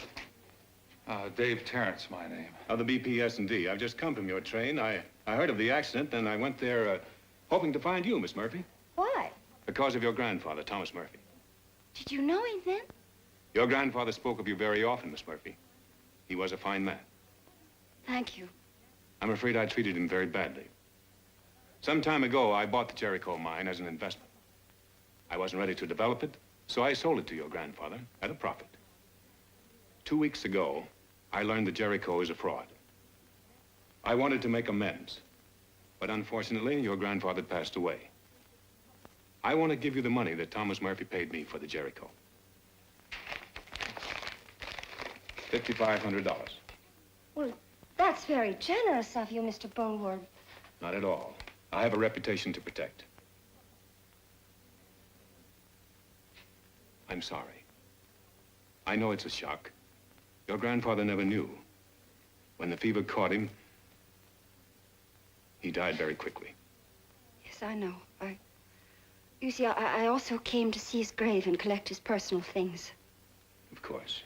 J: Dave Terrence, my name.
R: Of the BPS&D. I've just come from your train. I heard of the accident, and I went there hoping to find you, Miss Murphy.
N: Why?
R: Because of your grandfather, Thomas Murphy.
N: Did you know him then?
R: Your grandfather spoke of you very often, Miss Murphy. He was a fine man.
N: Thank you.
R: I'm afraid I treated him very badly. Some time ago, I bought the Jericho mine as an investment. I wasn't ready to develop it, so I sold it to your grandfather at a profit. 2 weeks ago, I learned that Jericho is a fraud. I wanted to make amends, but unfortunately, your grandfather passed away. I want to give you the money that Thomas Murphy paid me for the Jericho. $5,500.
N: Well, that's very generous of you, Mr. Bulwer.
R: Not at all. I have a reputation to protect. I'm sorry. I know it's a shock. Your grandfather never knew. When the fever caught him, he died very quickly.
N: Yes, I know. You see, I also came to see his grave and collect his personal things.
R: Of course.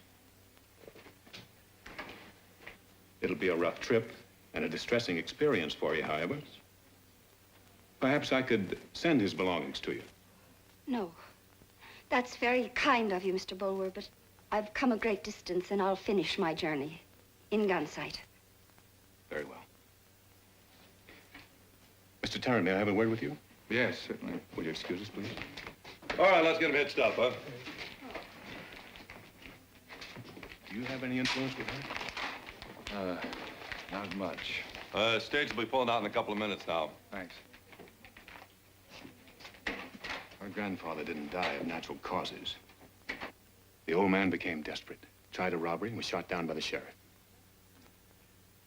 R: It'll be a rough trip and a distressing experience for you, however. Perhaps I could send his belongings to you.
N: No. That's very kind of you, Mr. Bulwer, but I've come a great distance and I'll finish my journey in gunsight.
R: Very well. Mr. Tarrant, may I have a word with you?
J: Yes, certainly.
R: Will you excuse us, please?
Q: All right, let's get him hitched up, huh?
R: Do you have any influence with her?
J: Not much.
Q: Stage will be pulling out in a couple of minutes now.
J: Thanks.
R: Our grandfather didn't die of natural causes. The old man became desperate, tried a robbery, and was shot down by the sheriff.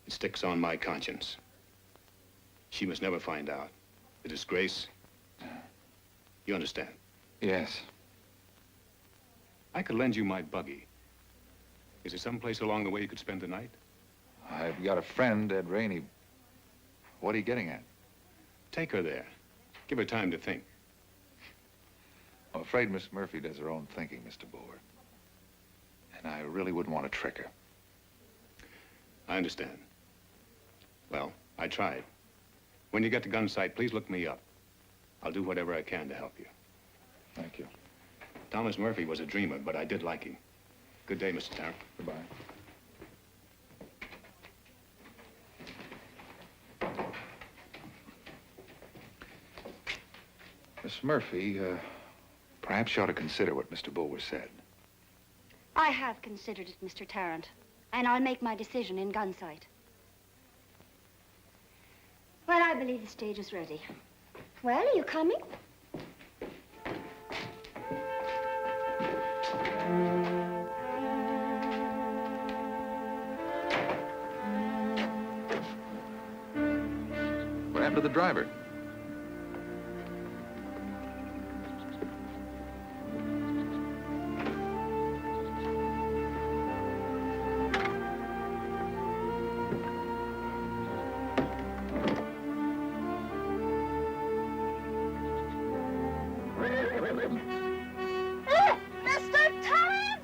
R: It sticks on my conscience. She must never find out. The disgrace. You understand?
J: Yes.
R: I could lend you my buggy. Is there someplace along the way you could spend the night?
J: I've got a friend, Ed Rainey. What are you getting at?
R: Take her there. Give her time to think.
J: I'm afraid Miss Murphy does her own thinking, Mr. Bulwer. And I really wouldn't want to trick her.
R: I understand. Well, I tried. When you get to gunsight, please look me up. I'll do whatever I can to help you.
J: Thank you.
R: Thomas Murphy was a dreamer, but I did like him. Good day, Mr. Tarrant.
J: Goodbye. Miss Murphy, perhaps you ought to consider what Mr. Bulwer said.
N: I have considered it, Mr. Tarrant, and I'll make my decision in gunsight. Well, I believe the stage is ready. Well, are you coming?
J: What happened to the driver?
N: Mr. Tarrant!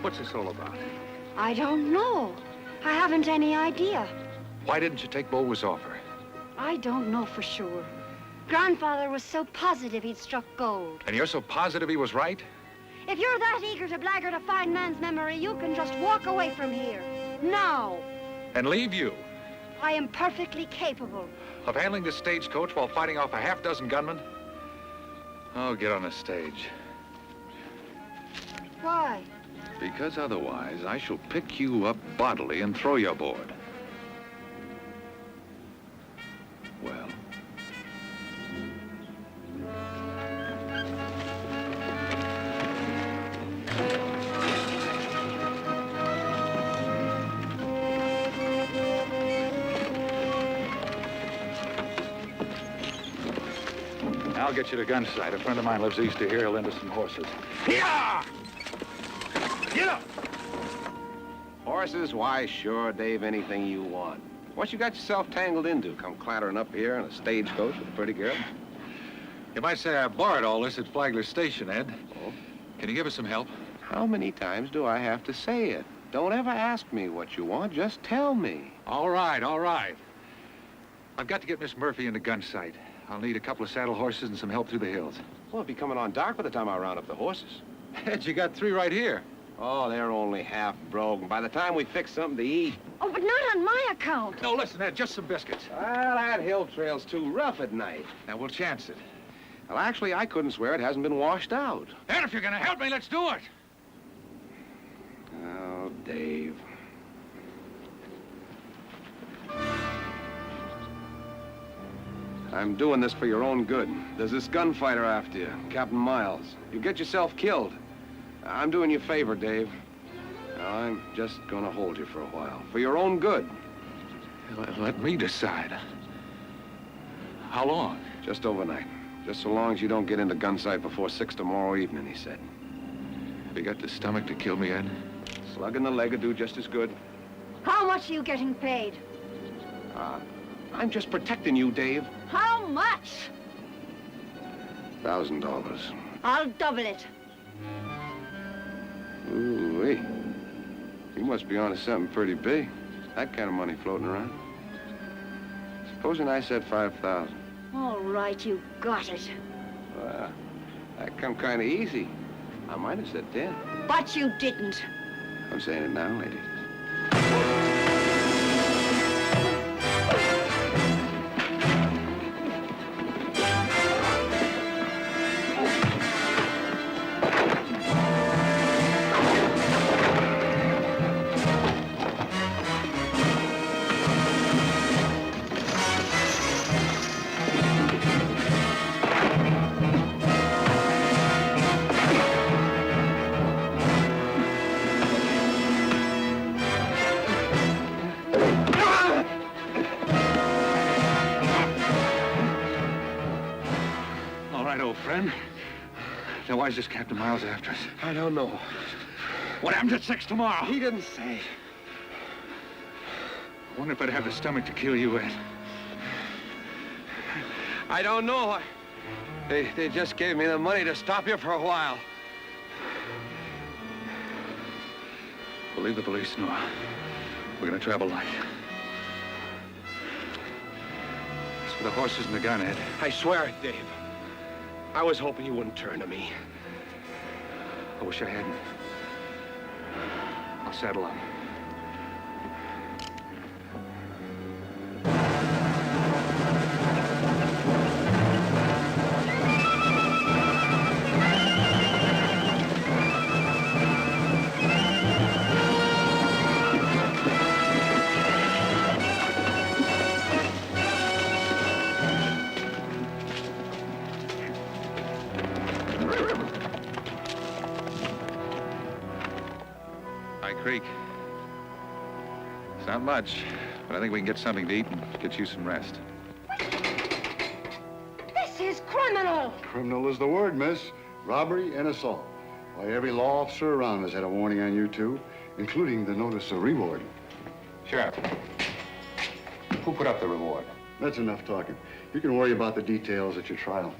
J: What's this all about?
N: I don't know. I haven't any idea.
J: Why didn't you take Bulwer's offer?
N: I don't know for sure. Grandfather was so positive he'd struck gold.
J: And you're so positive he was right?
N: If you're that eager to blackguard a fine man's memory, you can just walk away from here. Now.
J: And leave you?
N: I am perfectly capable.
J: Of handling the stagecoach while fighting off a half-dozen gunmen? Oh, get on the stage.
N: Why?
J: Because otherwise, I shall pick you up bodily and throw you aboard. Well? I'll get you to Gunsight. A friend of mine lives east of here. He'll lend us some horses.
E: Yeah! Get up! Horses? Why, sure, Dave, anything you want. What you got yourself tangled into? Come clattering up here in a stagecoach with a pretty girl?
J: You might say I borrowed all this at Flagler Station, Ed.
E: Oh?
J: Can you give us some help?
E: How many times do I have to say it? Don't ever ask me what you want. Just tell me.
J: All right, all right. I've got to get Miss Murphy into Gunsight. I'll need a couple of saddle horses and some help through the hills.
E: Well, it'll be coming on dark by the time I round up the horses.
J: Ed, you got 3 right here.
E: Oh, they're only half broken. By the time we fix something to eat.
N: Oh, but not on my account.
J: No, listen, Ed, just some biscuits.
E: Well, that hill trail's too rough at night.
J: Now, we'll chance it.
E: Well, actually, I couldn't swear it hasn't been washed out.
J: Ed, if you're gonna help me, let's do it.
E: Oh, Dave. I'm doing this for your own good. There's this gunfighter after you, Captain Miles. You get yourself killed. I'm doing you a favor, Dave. Now, I'm just gonna hold you for a while, for your own good.
J: Let me decide. How long?
E: Just overnight. Just so long as you don't get into Gunsight before 6 tomorrow evening, he said.
J: Have you got the stomach to kill me, Ed?
E: Slug in the leg would do just as good.
N: How much are you getting paid?
E: I'm just protecting you, Dave.
N: How much?
E: $1,000.
N: I'll double it.
E: Ooh-wee. You must be onto something pretty big. That kind of money floating around. Supposing I said 5,000.
N: All right, you got it.
E: Well, that come kind of easy. I might have said 10.
N: But you didn't.
E: I'm saying it now, lady.
J: Friend. Now, why is this Captain Miles after us?
E: I don't know.
J: What happens at 6 tomorrow?
E: He didn't say.
J: I wonder if I'd have the stomach to kill you, Ed.
K: I don't know. They just gave me the money to stop you for a while.
J: We'll leave the police know. We're gonna travel light. As for the horses and the gun, Ed.
K: I swear it, Dave. I was hoping you wouldn't turn to me.
J: I wish I hadn't. I'll saddle up. Creek. It's not much, but I think we can get something to eat and get you some rest.
N: This is criminal.
S: Criminal is the word, miss. Robbery and assault. Why, every law officer around has had a warning on you two, including the notice of reward.
R: Sheriff, who put up the reward?
S: That's enough talking. You can worry about the details at your trial.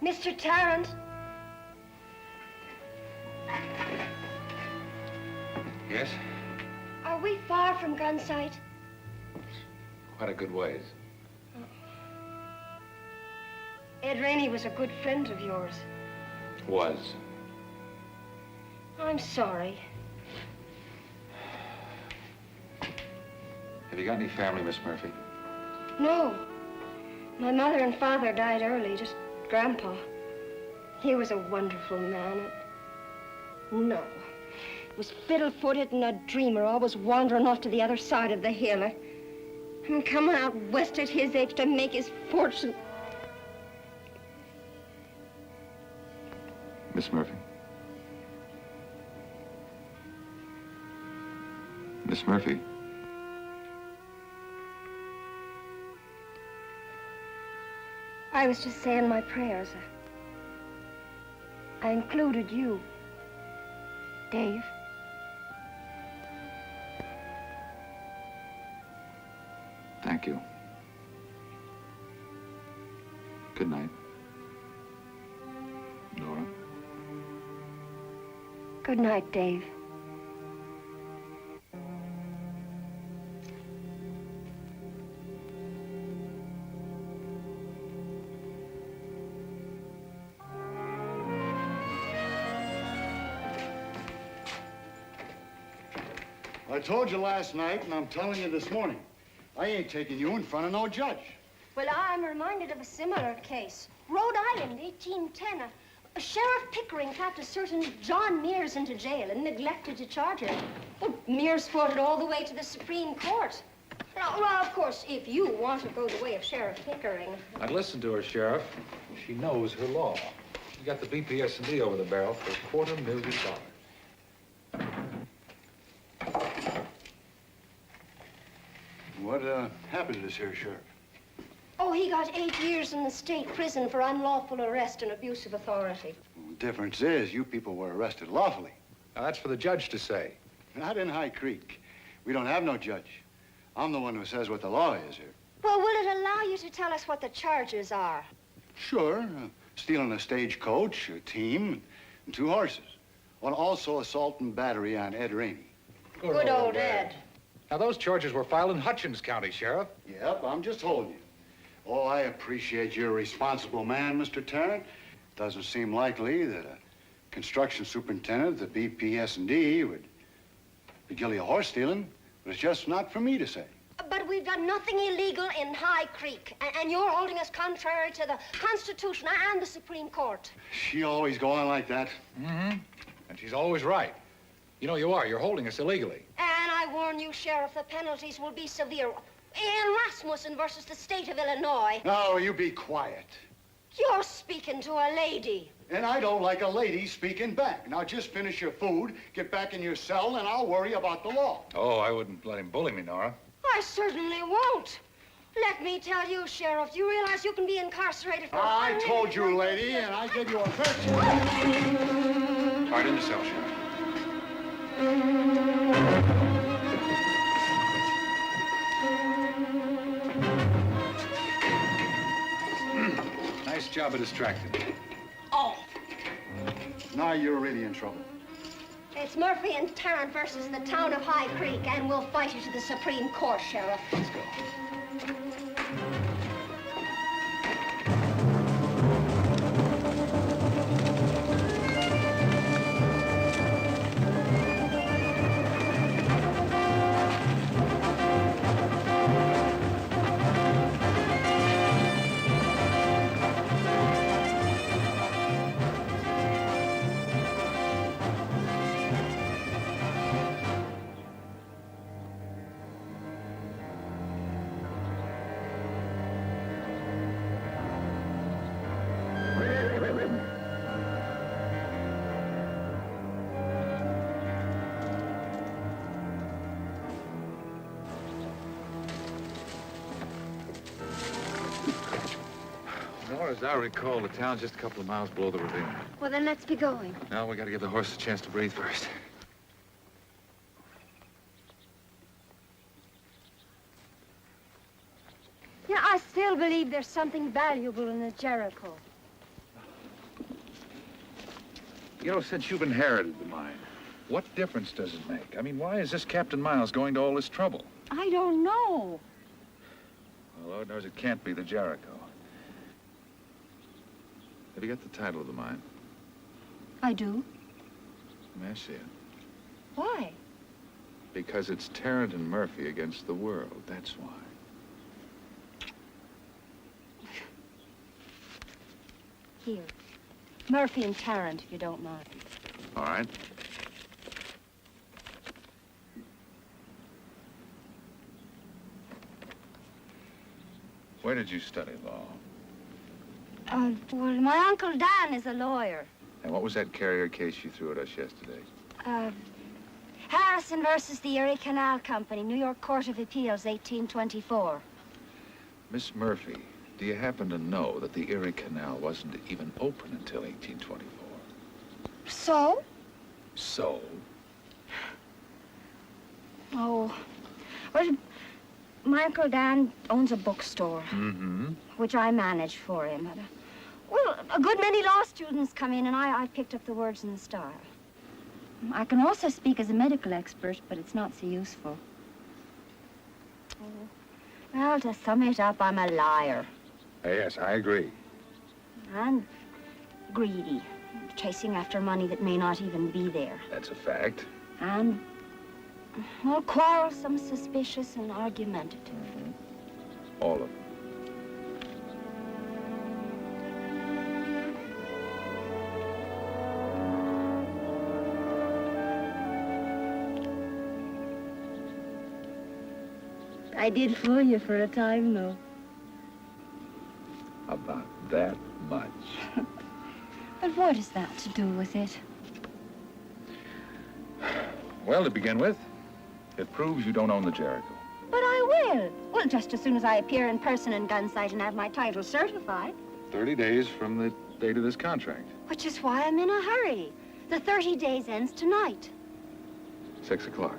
N: Mr. Tarrant.
J: Yes?
N: Are we far from gunsight?
J: Quite a good ways.
N: Ed Rainey was a good friend of yours.
J: Was.
N: I'm sorry.
J: Have you got any family, Miss Murphy?
N: No. My mother and father died early, just Grandpa. He was a wonderful man. No. He was fiddle-footed and a dreamer, always wandering off to the other side of the hill. And coming out west at his age to make his fortune.
J: Miss Murphy? Miss Murphy?
N: I was just saying my prayers. I included you, Dave.
J: Thank you. Good night. Nora?
N: Good night, Dave.
S: I told you last night, and I'm telling you this morning, I ain't taking you in front of no judge.
N: Well, I'm reminded of a similar case. Rhode Island, 1810. A Sheriff Pickering clapped a certain John Mears into jail and neglected to charge him. Well, Mears fought it all the way to the Supreme Court. Now, well, of course, if you want to go the way of Sheriff Pickering.
J: I'd listen to her, Sheriff. She knows her law. She got the BPS&D over the barrel for $250,000.
S: What happened to this here sheriff?
N: Oh, he got 8 years in the state prison for unlawful arrest and abuse of authority.
S: Well, the difference is you people were arrested lawfully.
J: Now, that's for the judge to say.
S: Not in High Creek. We don't have no judge. I'm the one who says what the law is here.
N: Well, will it allow you to tell us what the charges are?
S: Sure. Stealing a stagecoach, a team, and 2 horses. Well, also assault and battery on Ed Rainey.
N: Good old Ed.
J: Now, those charges were filed in Hutchins County, Sheriff.
S: Yep, I'm just holding you. Oh, I appreciate you're a responsible man, Mr. Tarrant. Doesn't seem likely that a construction superintendent of the BPS&D would be guilty of horse stealing, but it's just not for me to say.
N: But we've done nothing illegal in High Creek, and you're holding us contrary to the Constitution and the Supreme Court.
S: She always go on like that.
J: Mm-hmm. And she's always right. You know you are. You're holding us illegally.
N: And I warn you, Sheriff, the penalties will be severe. In Rasmussen versus the state of Illinois.
S: No, you be quiet.
N: You're speaking to a lady.
S: And I don't like a lady speaking back. Now just finish your food, get back in your cell, and I'll worry about the law.
J: Oh, I wouldn't let him bully me, Nora.
N: I certainly won't. Let me tell you, Sheriff, you realize you can be incarcerated for...
S: I told you, lady, and I give you a fair chance.
J: Right in the cell, Sheriff. Nice job of distracting.
N: Oh.
S: Now you're really in trouble.
N: It's Murphy and Tarrant versus the town of High Creek, and we'll fight you to the Supreme Court, Sheriff.
J: Let's go. As I recall, the town's just a couple of miles below the ravine.
N: Well, then let's be going.
J: Now we gotta give the horse a chance to breathe first.
N: Yeah, I still believe there's something valuable in the Jericho.
J: You know, since you've inherited the mine, what difference does it make? I mean, why is this Captain Miles going to all this trouble?
N: I don't know.
J: Well, Lord knows it can't be the Jericho. Have you got the title of the mine?
N: I do.
J: May I see it?
N: Why?
J: Because it's Tarrant and Murphy against the world, that's why.
N: Here. Murphy and Tarrant, if you don't mind.
J: All right. Where did you study law?
N: Well, my Uncle Dan is a lawyer.
J: And what was that carrier case you threw at us yesterday?
N: Harrison versus the Erie Canal Company, New York Court of Appeals, 1824.
J: Miss Murphy, do you happen to know that the Erie Canal wasn't even open until 1824?
N: So?
J: So?
N: Oh, well, my Uncle Dan owns a bookstore, which I manage for him. Well, a good many law students come in, and I picked up the words and the style. I can also speak as a medical expert, but it's not so useful. Oh. Well, to sum it up, I'm a liar.
J: Yes, I agree.
N: And greedy, chasing after money that may not even be there.
J: That's a fact.
N: And, well, quarrelsome, suspicious, and argumentative.
J: All of them.
N: I did fool you for a time, though.
J: About that much.
N: But what is that to do with it?
J: Well, to begin with, it proves you don't own the Jericho.
N: But I will. Well, just as soon as I appear in person in Gunsight and have my title certified.
J: 30 days from the date of this contract.
N: Which is why I'm in a hurry. The 30 days ends tonight.
J: 6 o'clock.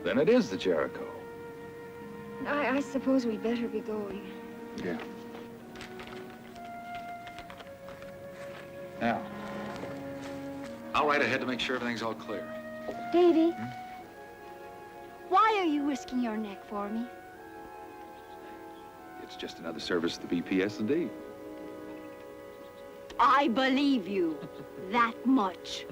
J: Then it is the Jericho.
N: I suppose we'd better be going.
J: Yeah. Now, I'll ride ahead to make sure everything's all clear.
N: Davy, why are you risking your neck for me?
J: It's just another service to the BPS&D.
N: I believe you that much.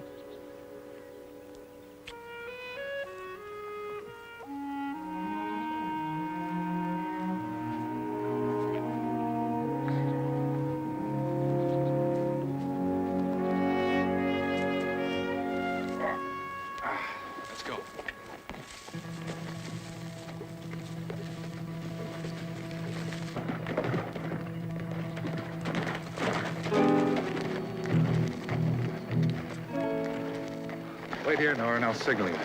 J: Let's go. Wait here, Nora, and I'll signal you.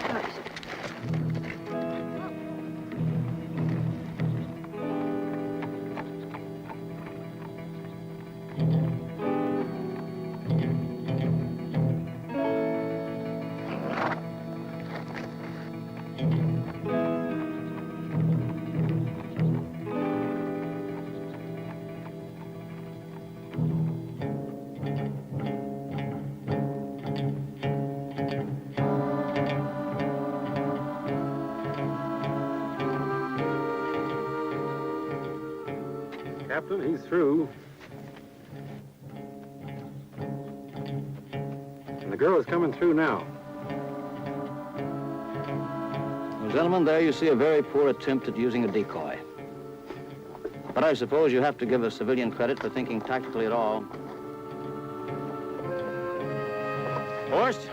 O: Captain, he's through. And the girl is coming through now.
L: Well, gentlemen, there you see a very poor attempt at using a decoy. But I suppose you have to give a civilian credit for thinking tactically at all. Horse.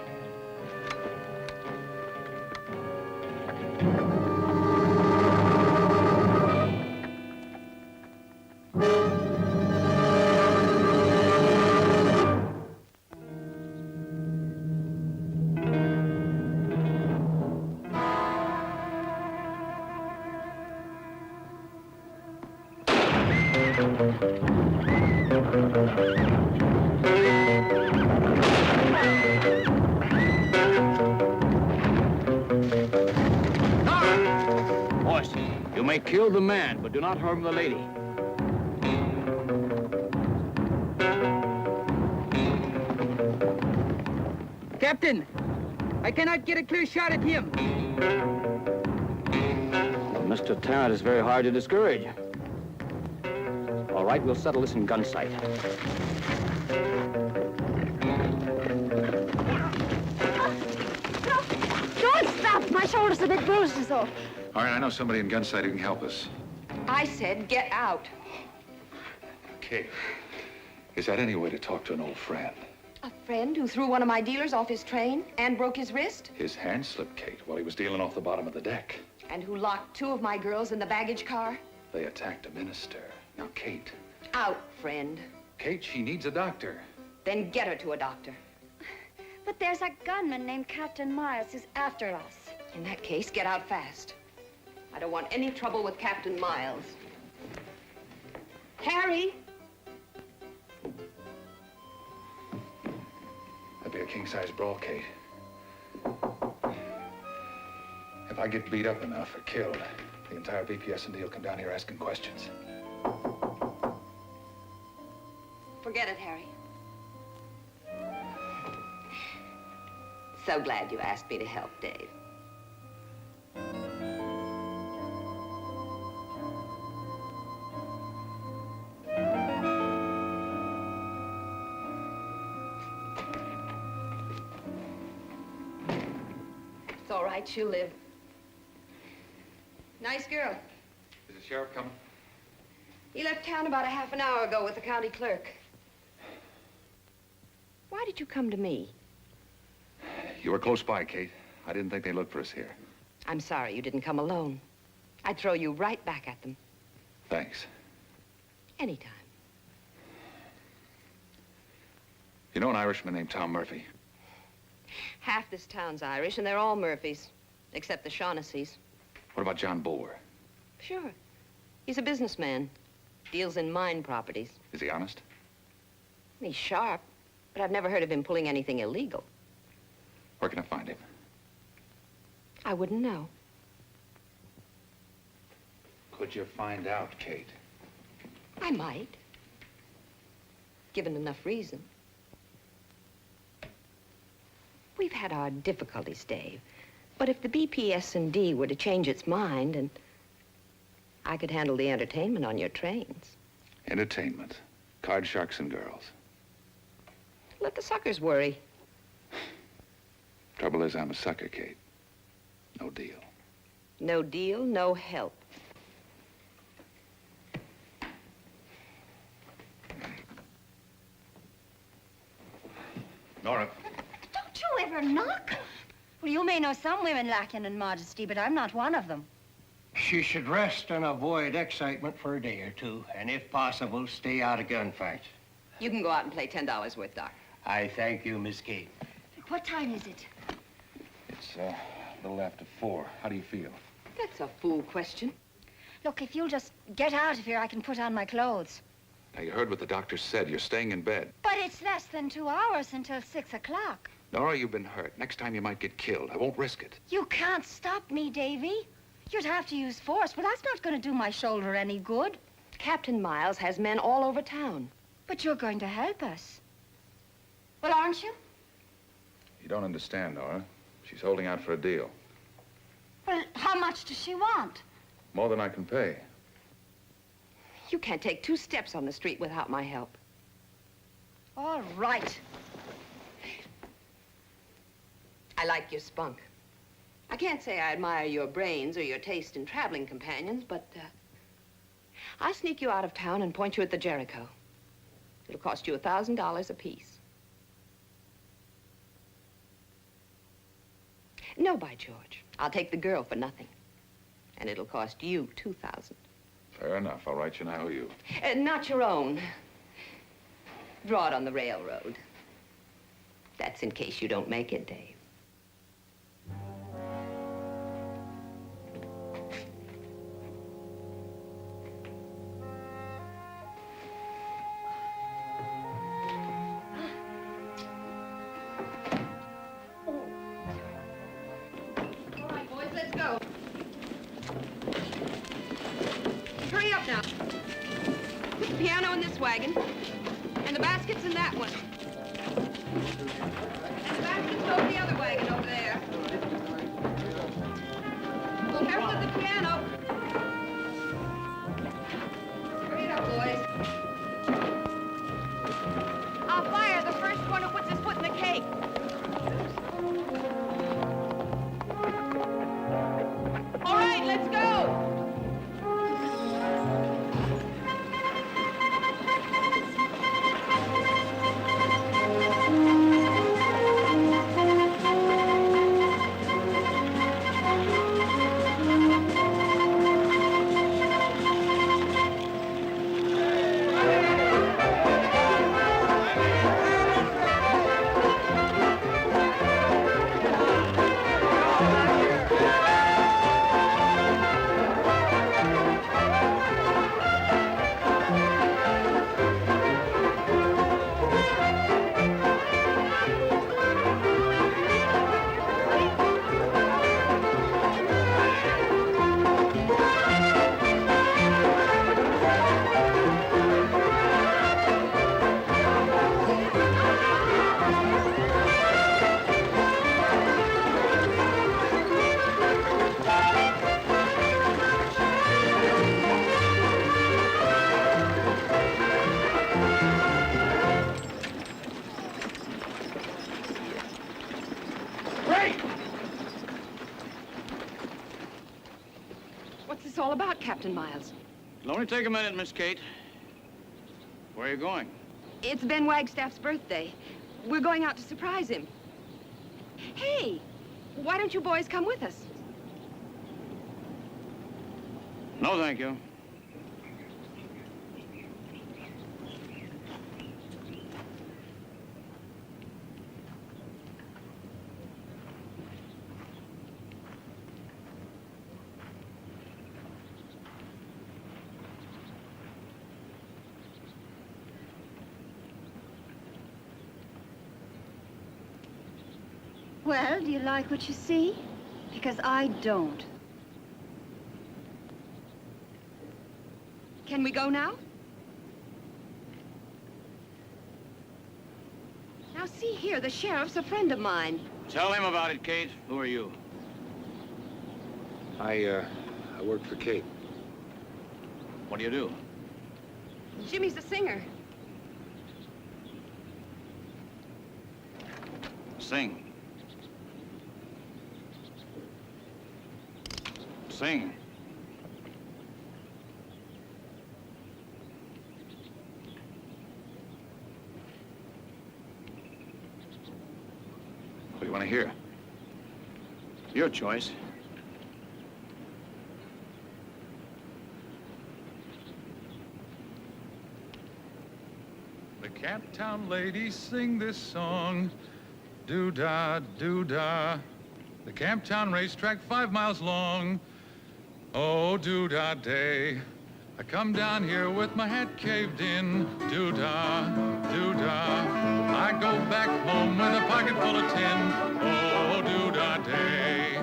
L: Horse, you may kill the man, but do not harm the lady.
P: Captain, I cannot get a clear shot at him.
L: Well, Mr. Tarrant is very hard to discourage. All right, we'll settle this in gun sight.
N: Don't stop! My shoulder's a bit bruised is all.
J: All right, I know somebody in gunsight who can help us.
T: I said get out.
J: Kate, is that any way to talk to an old friend?
T: A friend who threw one of my dealers off his train and broke his wrist?
J: His hand slipped, Kate, while he was dealing off the bottom of the deck.
T: And who locked 2 of my girls in the baggage car?
J: They attacked a minister. Now, Kate.
T: Out, friend.
J: Kate, she needs a doctor.
T: Then get her to a doctor.
N: But there's a gunman named Captain Miles who's after us.
T: In that case, get out fast. I don't want any trouble with Captain Miles. Harry!
J: That'd be a king-size brawl, Kate. If I get beat up enough or killed, the entire BPS&D will come down here asking questions.
T: Forget it, Harry. So glad you asked me to help, Dave. It's all right, she'll live. Nice girl.
J: Is the sheriff coming?
T: He left town about a half an hour ago with the county clerk. Why did you come to me?
J: You were close by, Kate. I didn't think they'd look for us here.
T: I'm sorry you didn't come alone. I'd throw you right back at them.
J: Thanks.
T: Anytime.
J: You know an Irishman named Tom Murphy?
T: Half this town's Irish, and they're all Murphys, except the Shaughnessy's.
J: What about John Bulwer?
T: Sure. He's a businessman. Deals in mine properties.
J: Is he honest?
T: He's sharp, but I've never heard of him pulling anything illegal.
J: Where can I find him?
T: I wouldn't know.
J: Could you find out, Kate?
T: I might. Given enough reason. We've had our difficulties, Dave. But if the BPS&D were to change its mind, and I could handle the entertainment on your trains.
J: Entertainment. Card sharks and girls.
T: Let the suckers worry.
J: Trouble is, I'm a sucker, Kate. No deal.
T: No deal, no help.
J: Nora.
N: Don't you ever knock? Well, you may know some women lacking in modesty, but I'm not one of them.
B: She should rest and avoid excitement for a day or two, and if possible, stay out of gunfights.
T: You can go out and play $10 worth, Doc.
B: I thank you, Miss Kate.
N: What time is it?
J: It's a little after 4. How do you feel?
T: That's a fool question.
N: Look, if you'll just get out of here, I can put on my clothes.
J: Now, you heard what the doctor said. You're staying in bed.
N: But it's less than 2 hours until 6 o'clock.
J: Nora, you've been hurt. Next time you might get killed. I won't risk it.
N: You can't stop me, Davy. You'd have to use force, but that's not going to do my shoulder any good.
T: Captain Miles has men all over town.
N: But you're going to help us. Well, aren't you?
J: You don't understand, Nora. She's holding out for a deal.
N: Well, how much does she want?
J: More than I can pay.
T: You can't take 2 steps on the street without my help.
N: All right.
T: I like your spunk. I can't say I admire your brains or your taste in traveling companions, but I'll sneak you out of town and point you at the Jericho. It'll cost you $1,000 apiece. No, by George. I'll take the girl for nothing. And it'll cost you $2,000.
J: Fair enough. I'll write you an IOU.
T: Not your own. Draw it on the railroad. That's in case you don't make it, Dave. Piano in this wagon, and the basket's in that one. Basket's over the other wagon over there. Be careful of the piano. Hurry it up, boys. I'll fire the first one who puts his foot in the cake. All right, let's go. What's this all about, Captain Miles?
L: It'll only take a minute, Miss Kate. Where are you going?
T: It's Ben Wagstaff's birthday. We're going out to surprise him. Hey, why don't you boys come with us?
L: No, thank you.
N: Well, do you like what you see? Because I don't.
T: Can we go now? Now, see here, the sheriff's a friend of mine.
L: Tell him about it, Kate. Who are you?
E: I work for Kate.
L: What do you do?
T: Jimmy's a singer.
L: Sing. Sing.
E: What do you want to hear?
L: Your choice.
J: The Camptown ladies sing this song. Doo-dah, doo-dah. The Camptown racetrack 5 miles long. Oh, doo-dah day. I come down here with my hat caved in. Doo-dah, doo-dah. I go back home with a pocket full of tin. Oh, doo-dah day.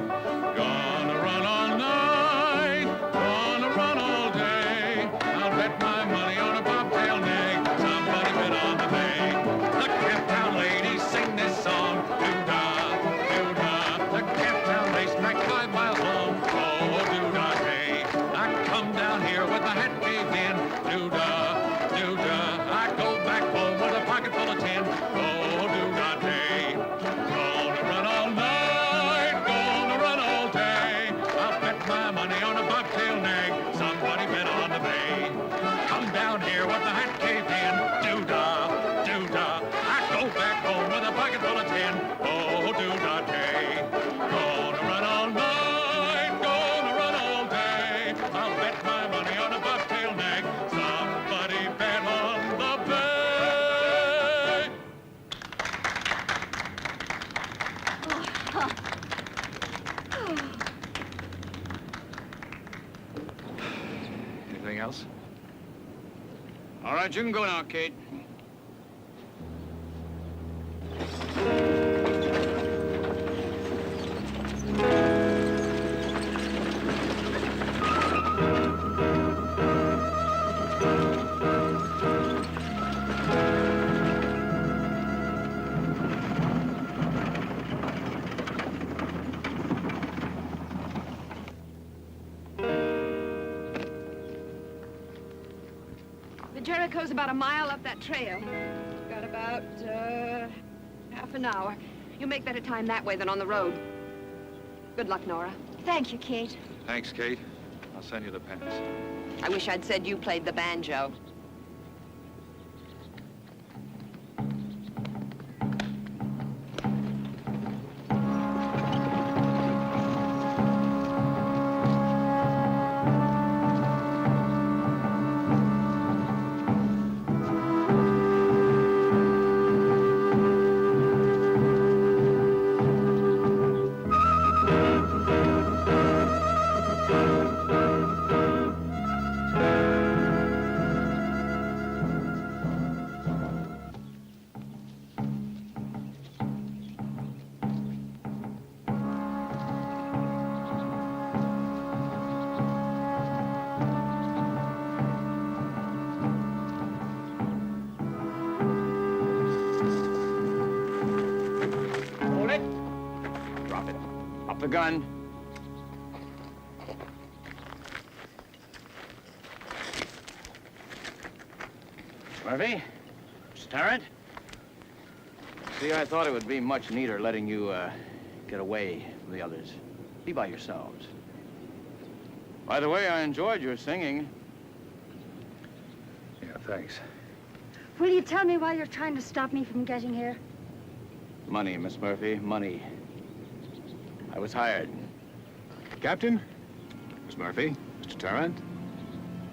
J: Gonna run all night. Gonna run all day. I'll bet my money on a bobtail nag. Somebody bet on the bay. The Camptown ladies sing this song. Doo-dah, doo-dah. The Camptown racetrack 5 miles long. Oh, doo-dah day. I come down here with my hat caved in. Doo-dah, doo-dah. I go back home with a pocket full of tin. Oh, doo-dah day. Gonna run all night. Gonna run all day. I'll bet my money on a bobtail nag. Somebody bet on the bay. Come down here with my hat caved in. Doo-dah, doo-dah. I go back home with a pocket full of tin. Oh, doo-dah day. Gonna run all night. Gonna run all day. I'll bet my money on a bobtail nag. Somebody bet on the bay. Anything else?
L: All right, you can go now, Kate.
T: Jericho's about a mile up that trail. Got about, half an hour. You make better time that way than on the road. Good luck, Nora.
N: Thank you, Kate.
O: Thanks, Kate. I'll send you the pence.
T: I wish I'd said you played the banjo.
G: The gun. Murphy? Mr. Tarrant? See, I thought it would be much neater letting you, get away from the others. Be by yourselves. By the way, I enjoyed your singing.
O: Yeah, thanks.
N: Will you tell me why you're trying to stop me from getting here?
G: Money, Miss Murphy, money. I was hired.
R: Captain, Miss Murphy, Mr. Tarrant,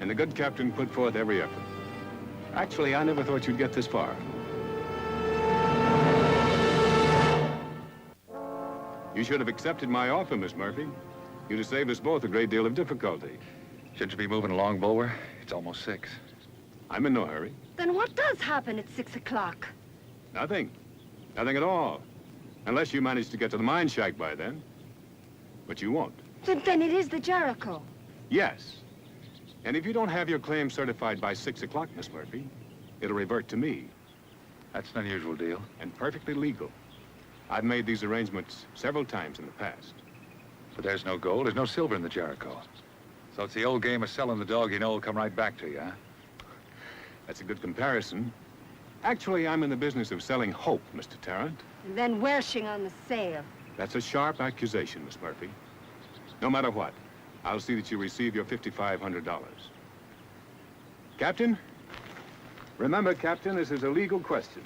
R: and the good captain put forth every effort. Actually, I never thought you'd get this far. You should have accepted my offer, Miss Murphy. You'd have saved us both a great deal of difficulty.
O: Shouldn't you be moving along, Bulwer? It's almost 6.
R: I'm in no hurry.
N: Then what does happen at 6 o'clock?
R: Nothing. Nothing at all. Unless you manage to get to the mine shack by then. But you won't.
N: Then it is the Jericho.
R: Yes. And if you don't have your claim certified by 6 o'clock, Miss Murphy, it'll revert to me.
O: That's an unusual deal.
R: And perfectly legal. I've made these arrangements several times in the past.
O: But there's no gold, there's no silver in the Jericho. So it's the old game of selling the dog you know will come right back to you, huh?
R: That's a good comparison. Actually, I'm in the business of selling hope, Mr. Tarrant.
N: And then welshing on the sale.
R: That's a sharp accusation, Miss Murphy. No matter what, I'll see that you receive your $5,500. Captain? Remember, Captain, this is a legal question.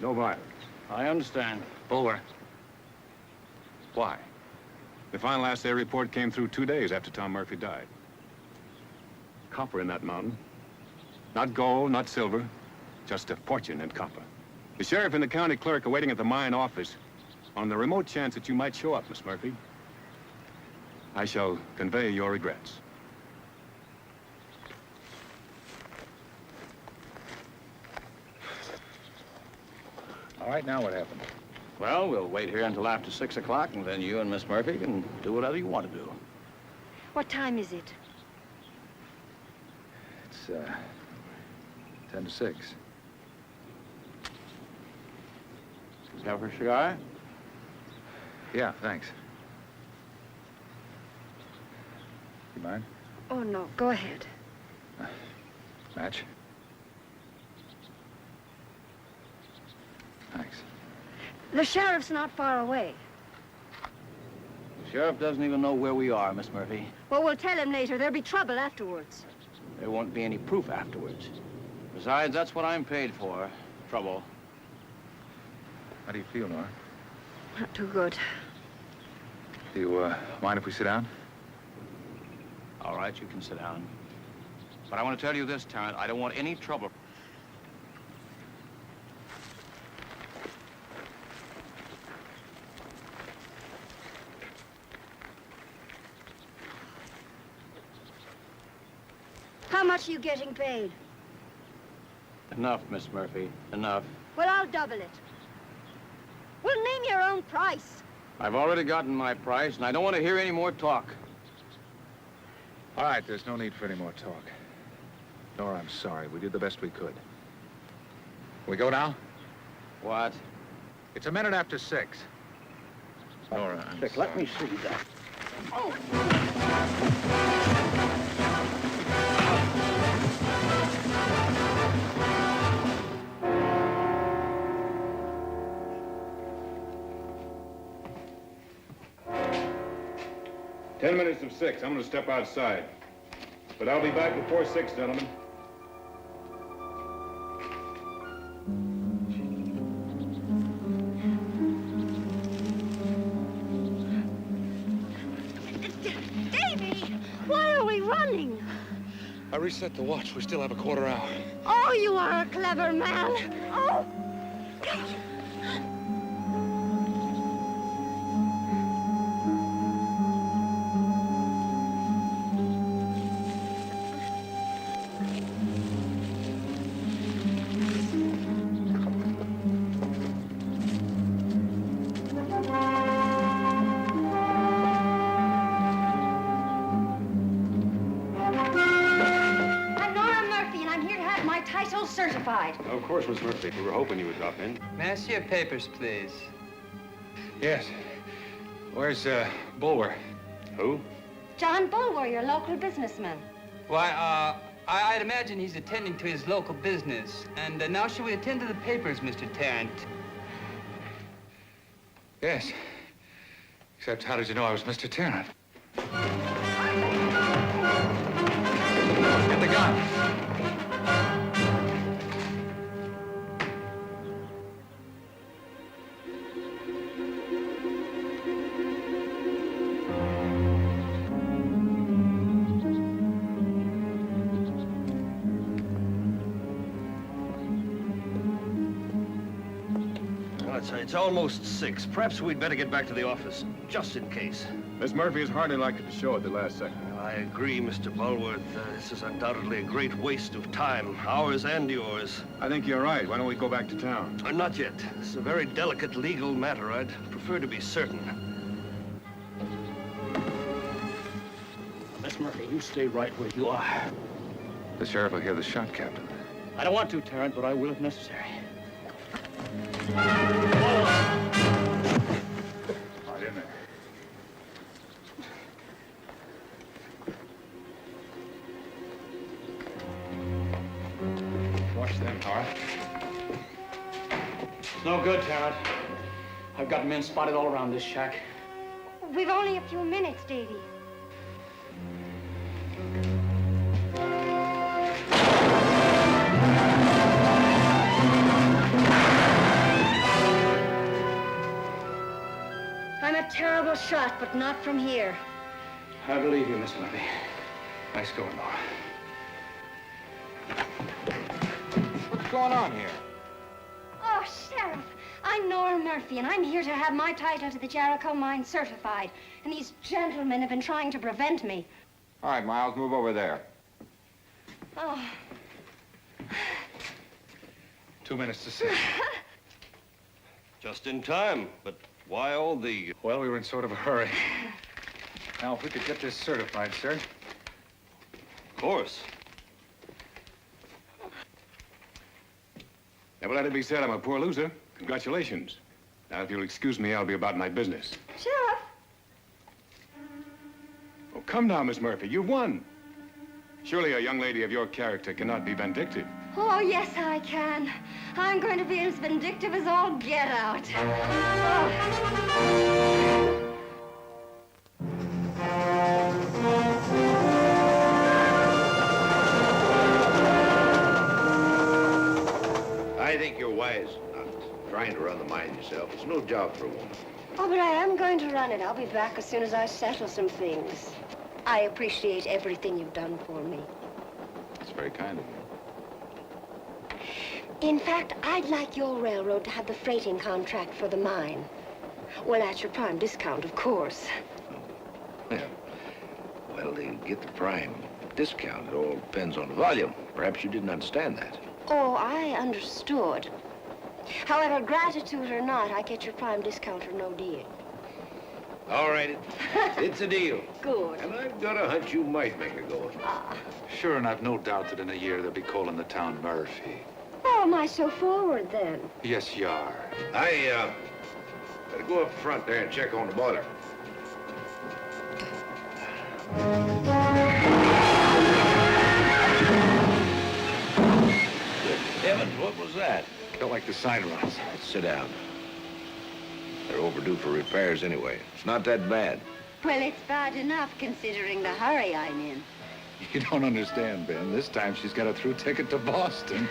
R: No violence.
G: I understand.
O: Bulwer. Why?
R: The final assay report came through 2 days after Tom Murphy died. Copper in that mountain. Not gold, not silver, just a fortune in copper. The sheriff and the county clerk are waiting at the mine office on the remote chance that you might show up, Miss Murphy. I shall convey your regrets.
O: All right, now what happened?
G: Well, we'll wait here until after 6 o'clock, and then you and Miss Murphy can do whatever you want to do.
N: What time is it?
O: It's, 10 to 6.
G: Have a cigar?
O: Yeah, thanks. You mind?
N: Oh, no. Go ahead.
O: Match? Thanks.
N: The sheriff's not far away.
G: The sheriff doesn't even know where we are, Miss Murphy.
N: Well, we'll tell him later. There'll be trouble afterwards.
G: There won't be any proof afterwards. Besides, that's what I'm paid for. Trouble.
O: How do you feel, Nora?
N: Not too good.
O: Do you, mind if we sit down?
G: All right, you can sit down. But I want to tell you this, Tarrant, I don't want any trouble.
N: How much are you getting paid?
G: Enough, Miss Murphy, enough.
N: Well, I'll double it. Well, name your own price.
G: I've already gotten my price, and I don't want to hear any more talk.
O: All right, there's no need for any more talk. Nora, I'm sorry. We did the best we could. We go now?
G: What?
O: It's a minute after 6. Nora, I'm
G: Dick, let me see that.
N: Oh!
R: 10 minutes of 6. I'm gonna step outside. But I'll be back before 6, gentlemen.
N: Davy, why are we running?
O: I reset the watch. We still have a quarter hour.
N: Oh, you are a clever man. Oh! Certified.
R: Of course, Miss Murphy. We were hoping you would drop in.
F: May I see your papers, please?
O: Yes. Where's, Bulwer?
R: Who?
N: John Bulwer, your local businessman.
F: Why, I'd imagine he's attending to his local business. And now shall we attend to the papers, Mr. Tarrant?
O: Yes. Except, how did you know I was Mr. Tarrant? Get the gun.
U: It's almost 6. Perhaps we'd better get back to the office, just in case.
R: Miss Murphy is hardly likely to show at the last second.
U: I agree, Mr. Bulworth. This is undoubtedly a great waste of time, ours and yours.
R: I think you're right. Why don't we go back to town?
U: Not yet. This is a very delicate legal matter. I'd prefer to be certain.
V: Miss Murphy, you stay right where you are.
O: The sheriff will hear the shot, Captain.
V: I don't want to, Tarrant, but I will if necessary.
O: Right in there. Watch them, Nora.
V: It's no good, Tarrant. I've got men spotted all around this shack.
N: We've only a few minutes, Davy. I'm a terrible shot, but not from here.
O: I believe you, Miss Murphy. Nice going, Nora.
F: What's going on here?
N: Oh, Sheriff, I'm Nora Murphy, and I'm here to have my title to the Jericho mine certified. And these gentlemen have been trying to prevent me.
F: All right, Miles, move over there.
N: Oh.
O: 2 minutes to 6.
U: Just in time, but why all the...
O: Well, we were in sort of a hurry. Now, if we could get this certified, sir.
U: Of course.
R: Never let it be said I'm a poor loser. Congratulations. Now, if you'll excuse me, I'll be about my business.
N: Sheriff!
R: Oh, come now, Miss Murphy. You've won. Surely a young lady of your character cannot be vindictive.
N: Oh, yes, I can. I'm going to be as vindictive as all get out. Oh.
M: I think you're wise not trying to run the mine yourself. It's no job for a woman.
N: Oh, but I am going to run it. I'll be back as soon as I settle some things. I appreciate everything you've done for me.
R: That's very kind of you.
N: In fact, I'd like your railroad to have the freighting contract for the mine. Well, at your prime discount, of course.
M: Well, to get the prime discount, it all depends on the volume. Perhaps you didn't understand that.
N: Oh, I understood. However, gratitude or not, I get your prime discount or no deal.
M: All right, it's a deal.
N: Good.
M: And I've got a hunch you might make a go of it.
O: Sure, and I've no doubt that in a year they'll be calling the town Murphy.
N: Oh, am I so forward then?
O: Yes, you are.
M: I, better go up front there and check on the boiler. Heavens, what was that?
O: Felt like the sign runs.
M: Sit down. They're overdue for repairs anyway. It's not that bad.
C: Well, it's bad enough considering the hurry I'm in.
O: You don't understand, Ben. This time she's got a through ticket to Boston.